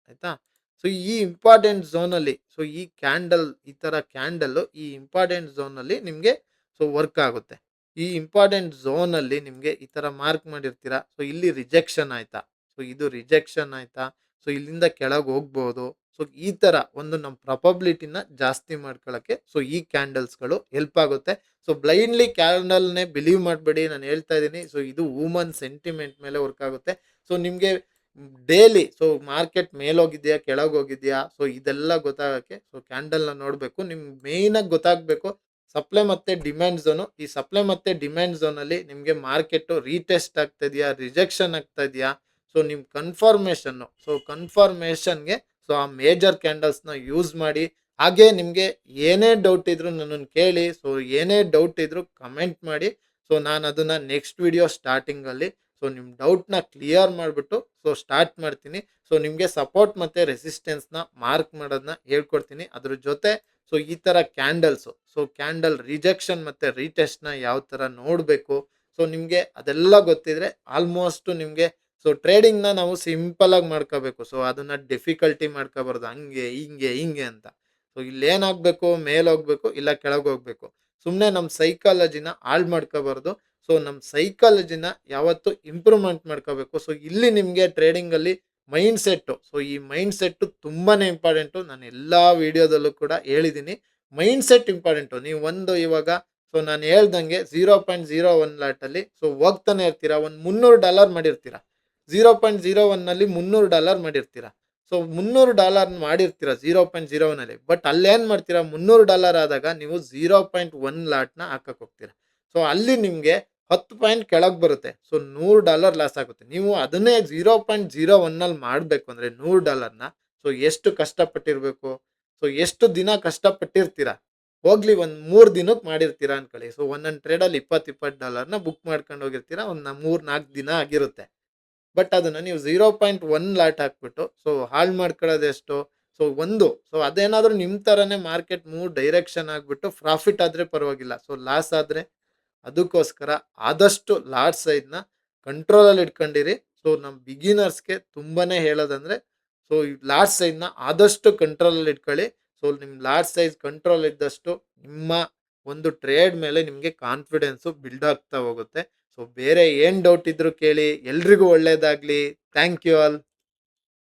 ಆಯಿತಾ. ಸೊ ಈ ಇಂಪಾರ್ಟೆಂಟ್ ಝೋನಲ್ಲಿ, ಸೊ ಈ ಕ್ಯಾಂಡಲ್, ಈ ಥರ ಕ್ಯಾಂಡಲ್ಲು ಈ ಇಂಪಾರ್ಟೆಂಟ್ ಝೋನಲ್ಲಿ ನಿಮಗೆ ಸೊ ವರ್ಕ್ ಆಗುತ್ತೆ. ಈ ಇಂಪಾರ್ಟೆಂಟ್ ಝೋನಲ್ಲಿ ನಿಮಗೆ ಈ ಥರ ಮಾರ್ಕ್ ಮಾಡಿರ್ತೀರಾ. ಸೊ ಇಲ್ಲಿ ರಿಜೆಕ್ಷನ್ ಆಯಿತಾ, ಸೊ ಇದು ರಿಜೆಕ್ಷನ್ ಆಯಿತಾ, ಸೊ ಇಲ್ಲಿಂದ ಕೆಳಗೆ ಹೋಗ್ಬೋದು. ಸೊ ಈ ಥರ ಒಂದು ನಮ್ಮ ಪ್ರೊಬಬಿಲಿಟಿನ ಜಾಸ್ತಿ ಮಾಡ್ಕೊಳ್ಳೋಕ್ಕೆ ಸೊ ಈ ಕ್ಯಾಂಡಲ್ಸ್ಗಳು ಹೆಲ್ಪ್ ಆಗುತ್ತೆ. ಸೊ ಬ್ಲೈಂಡ್ಲಿ ಕ್ಯಾಂಡಲ್ನೇ ಬಿಲೀವ್ ಮಾಡಬೇಡಿ, ನಾನು ಹೇಳ್ತಾ ಇದ್ದೀನಿ. ಸೊ ಇದು ವುಮನ್ ಸೆಂಟಿಮೆಂಟ್ ಮೇಲೆ ವರ್ಕ್ ಆಗುತ್ತೆ. ಸೊ ನಿಮಗೆ ಡೈಲಿ ಸೊ ಮಾರ್ಕೆಟ್ ಮೇಲೋಗಿದೆಯಾ ಕೆಳಗೋಗಿದೆಯಾ, ಸೊ ಇದೆಲ್ಲ ಗೊತ್ತಾಗೋಕ್ಕೆ ಸೊ ಕ್ಯಾಂಡಲ್ನ ನೋಡಬೇಕು. ನಿಮ್ಗೆ ಮೇಯ್ನಾಗಿ ಗೊತ್ತಾಗಬೇಕು ಸಪ್ಲೈ ಮತ್ತು ಡಿಮ್ಯಾಂಡ್ ಝೋನು. ಈ ಸಪ್ಲೈ ಮತ್ತು ಡಿಮ್ಯಾಂಡ್ ಝೋನಲ್ಲಿ ನಿಮಗೆ ಮಾರ್ಕೆಟು ರೀಟೆಸ್ಟ್ ಆಗ್ತಾ ಇದೆಯಾ, ರಿಜೆಕ್ಷನ್ ಆಗ್ತಾ ಇದೆಯಾ, ಸೊ ನಿಮ್ಮ ಕನ್ಫರ್ಮೇಷನ್ನು, ಸೊ ಕನ್ಫರ್ಮೇಷನ್ಗೆ ಸೊ ಆ ಮೇಜರ್ ಕ್ಯಾಂಡಲ್ಸ್ನ ಯೂಸ್ ಮಾಡಿ. ಹಾಗೆ ನಿಮಗೆ ಏನೇ ಡೌಟ್ ಇದ್ರೂ ನನ್ನನ್ನು ಕೇಳಿ. ಸೊ ಏನೇ ಡೌಟ್ ಇದ್ರೂ ಕಮೆಂಟ್ ಮಾಡಿ. ಸೊ ನಾನು ಅದನ್ನು ನೆಕ್ಸ್ಟ್ ವಿಡಿಯೋ ಸ್ಟಾರ್ಟಿಂಗಲ್ಲಿ ಸೊ ನಿಮ್ಮ ಡೌಟ್ನ ಕ್ಲಿಯರ್ ಮಾಡಿಬಿಟ್ಟು ಸೊ ಸ್ಟಾರ್ಟ್ ಮಾಡ್ತೀನಿ. ಸೊ ನಿಮಗೆ ಸಪೋರ್ಟ್ ಮತ್ತು ರೆಸಿಸ್ಟೆನ್ಸ್ನ ಮಾರ್ಕ್ ಮಾಡೋದನ್ನ ಹೇಳ್ಕೊಡ್ತೀನಿ. ಅದ್ರ ಜೊತೆ ಸೊ ಈ ಥರ ಕ್ಯಾಂಡಲ್ಸು, ಸೊ ಕ್ಯಾಂಡಲ್ ರಿಜೆಕ್ಷನ್ ಮತ್ತು ರೀಟೆಸ್ಟ್ನ ಯಾವ ಥರ ನೋಡಬೇಕು, ಸೊ ನಿಮಗೆ ಅದೆಲ್ಲ ಗೊತ್ತಿದ್ರೆ ಆಲ್ಮೋಸ್ಟು ನಿಮಗೆ ಸೊ ಟ್ರೇಡಿಂಗ್ನ ನಾವು ಸಿಂಪಲಾಗಿ ಮಾಡ್ಕೋಬೇಕು. ಸೊ ಅದನ್ನು ಡಿಫಿಕಲ್ಟಿ ಮಾಡ್ಕೋಬಾರ್ದು, ಹಂಗೆ ಹಿಂಗೆ ಹಿಂಗೆ ಅಂತ. ಸೊ ಇಲ್ಲೇನಾಗಬೇಕು, ಮೇಲೆ ಹೋಗ್ಬೇಕು ಇಲ್ಲ ಕೆಳಗೆ ಹೋಗ್ಬೇಕು. ಸುಮ್ಮನೆ ನಮ್ಮ ಸೈಕಾಲಜಿನ ಹಾಳು ಮಾಡ್ಕೋಬಾರ್ದು. ಸೊ ನಮ್ಮ ಸೈಕಾಲಜಿನ ಯಾವತ್ತೂ ಇಂಪ್ರೂವ್ಮೆಂಟ್ ಮಾಡ್ಕೋಬೇಕು. ಸೊ ಇಲ್ಲಿ ನಿಮಗೆ ಟ್ರೇಡಿಂಗಲ್ಲಿ ಮೈಂಡ್ ಸೆಟ್ಟು, ಸೊ ಈ ಮೈಂಡ್ ಸೆಟ್ಟು ತುಂಬಾ ಇಂಪಾರ್ಟೆಂಟು. ನಾನು ಎಲ್ಲ ವೀಡಿಯೋದಲ್ಲೂ ಕೂಡ ಹೇಳಿದ್ದೀನಿ, ಮೈಂಡ್ ಸೆಟ್ ಇಂಪಾರ್ಟೆಂಟು. ನೀವು ಒಂದು ಇವಾಗ ಸೊ ನಾನು ಹೇಳ್ದಂಗೆ 0.01 ಲಾಟಲ್ಲಿ ಸೊ ಹೋಗ್ತಾನೆ ಇರ್ತೀರಾ, ಒಂದು $300 ಮಾಡಿರ್ತೀರಾ. 0.01ನಲ್ಲಿ $300 ಮಾಡಿರ್ತೀರಾ. ಸೊ $300 ಮಾಡಿರ್ತೀರಾ 0.01ನಲ್ಲಿ. ಬಟ್ ಅಲ್ಲೇನು ಮಾಡ್ತೀರಾ, $300 ಆದಾಗ ನೀವು 0.1 ಲಾಟ್ನ ಹಾಕಕ್ಕೆ ಹೋಗ್ತೀರಾ. ಸೊ ಅಲ್ಲಿ ನಿಮಗೆ 10 ಪಾಯಿಂಟ್ ಕೆಳಗೆ ಬರುತ್ತೆ. ಸೊ $100 ಲಾಸ್ ಆಗುತ್ತೆ. ನೀವು ಅದನ್ನೇ 0.01ನಲ್ಲಿ ಮಾಡಬೇಕು ಅಂದರೆ $100ನ ಸೊ ಎಷ್ಟು ಕಷ್ಟಪಟ್ಟಿರಬೇಕು, ಸೊ ಎಷ್ಟು ದಿನ ಕಷ್ಟಪಟ್ಟಿರ್ತೀರಾ. ಹೋಗ್ಲಿ ಒಂದು 3 ದಿನಕ್ಕೆ ಮಾಡಿರ್ತೀರಾ ಅನ್ಕೊಳ್ಳಿ. ಸೊ ಒಂದೊಂದು ಟ್ರೇಡಲ್ಲಿ $20 ಬುಕ್ ಮಾಡ್ಕೊಂಡು ಹೋಗಿರ್ತೀರಾ, ಒಂದು 3-4 ದಿನ ಆಗಿರುತ್ತೆ. ಬಟ್ ಅದನ್ನು ನೀವು 0.1 ಲಾಟ್ ಹಾಕ್ಬಿಟ್ಟು ಸೊ ಹಾಳು ಮಾಡ್ಕೊಳ್ಳೋದೆಷ್ಟು, ಸೊ ಸೊ ಅದೇನಾದರೂ ನಿಮ್ಮ ಥರನೇ ಮಾರ್ಕೆಟ್ ಮೂವ್ ಡೈರೆಕ್ಷನ್ ಆಗಿಬಿಟ್ಟು ಪ್ರಾಫಿಟ್ ಆದರೆ ಪರವಾಗಿಲ್ಲ. ಸೊ ಲಾಸ್ ಆದರೆ ಅದಕ್ಕೋಸ್ಕರ ಆದಷ್ಟು ಲಾಟ್ ಸೈಜ್ನ ಕಂಟ್ರೋಲಲ್ಲಿ ಇಟ್ಕೊಂಡಿರಿ. ಸೊ ನಮ್ಮ ಬಿಗಿನರ್ಸ್ಗೆ ತುಂಬಾ ಹೇಳೋದಂದರೆ ಸೊ ಈ ಲಾಟ್ ಸೈಜ್ನ ಆದಷ್ಟು ಕಂಟ್ರೋಲಲ್ಲಿ ಇಟ್ಕೊಳ್ಳಿ. ಸೊ ನಿಮ್ಮ ಲಾಟ್ ಸೈಜ್ ಕಂಟ್ರೋಲ್ ಇದ್ದಷ್ಟು ನಿಮ್ಮ ಒಂದು ಟ್ರೇಡ್ ಮೇಲೆ ನಿಮಗೆ ಕಾನ್ಫಿಡೆನ್ಸು ಬಿಲ್ಡ್ ಆಗ್ತಾ ಹೋಗುತ್ತೆ. ಸೊ ಬೇರೆ ಏನು ಡೌಟ್ ಇದ್ರೂ ಕೇಳಿ. ಎಲ್ರಿಗೂ ಒಳ್ಳೆಯದಾಗಲಿ. Thank you all.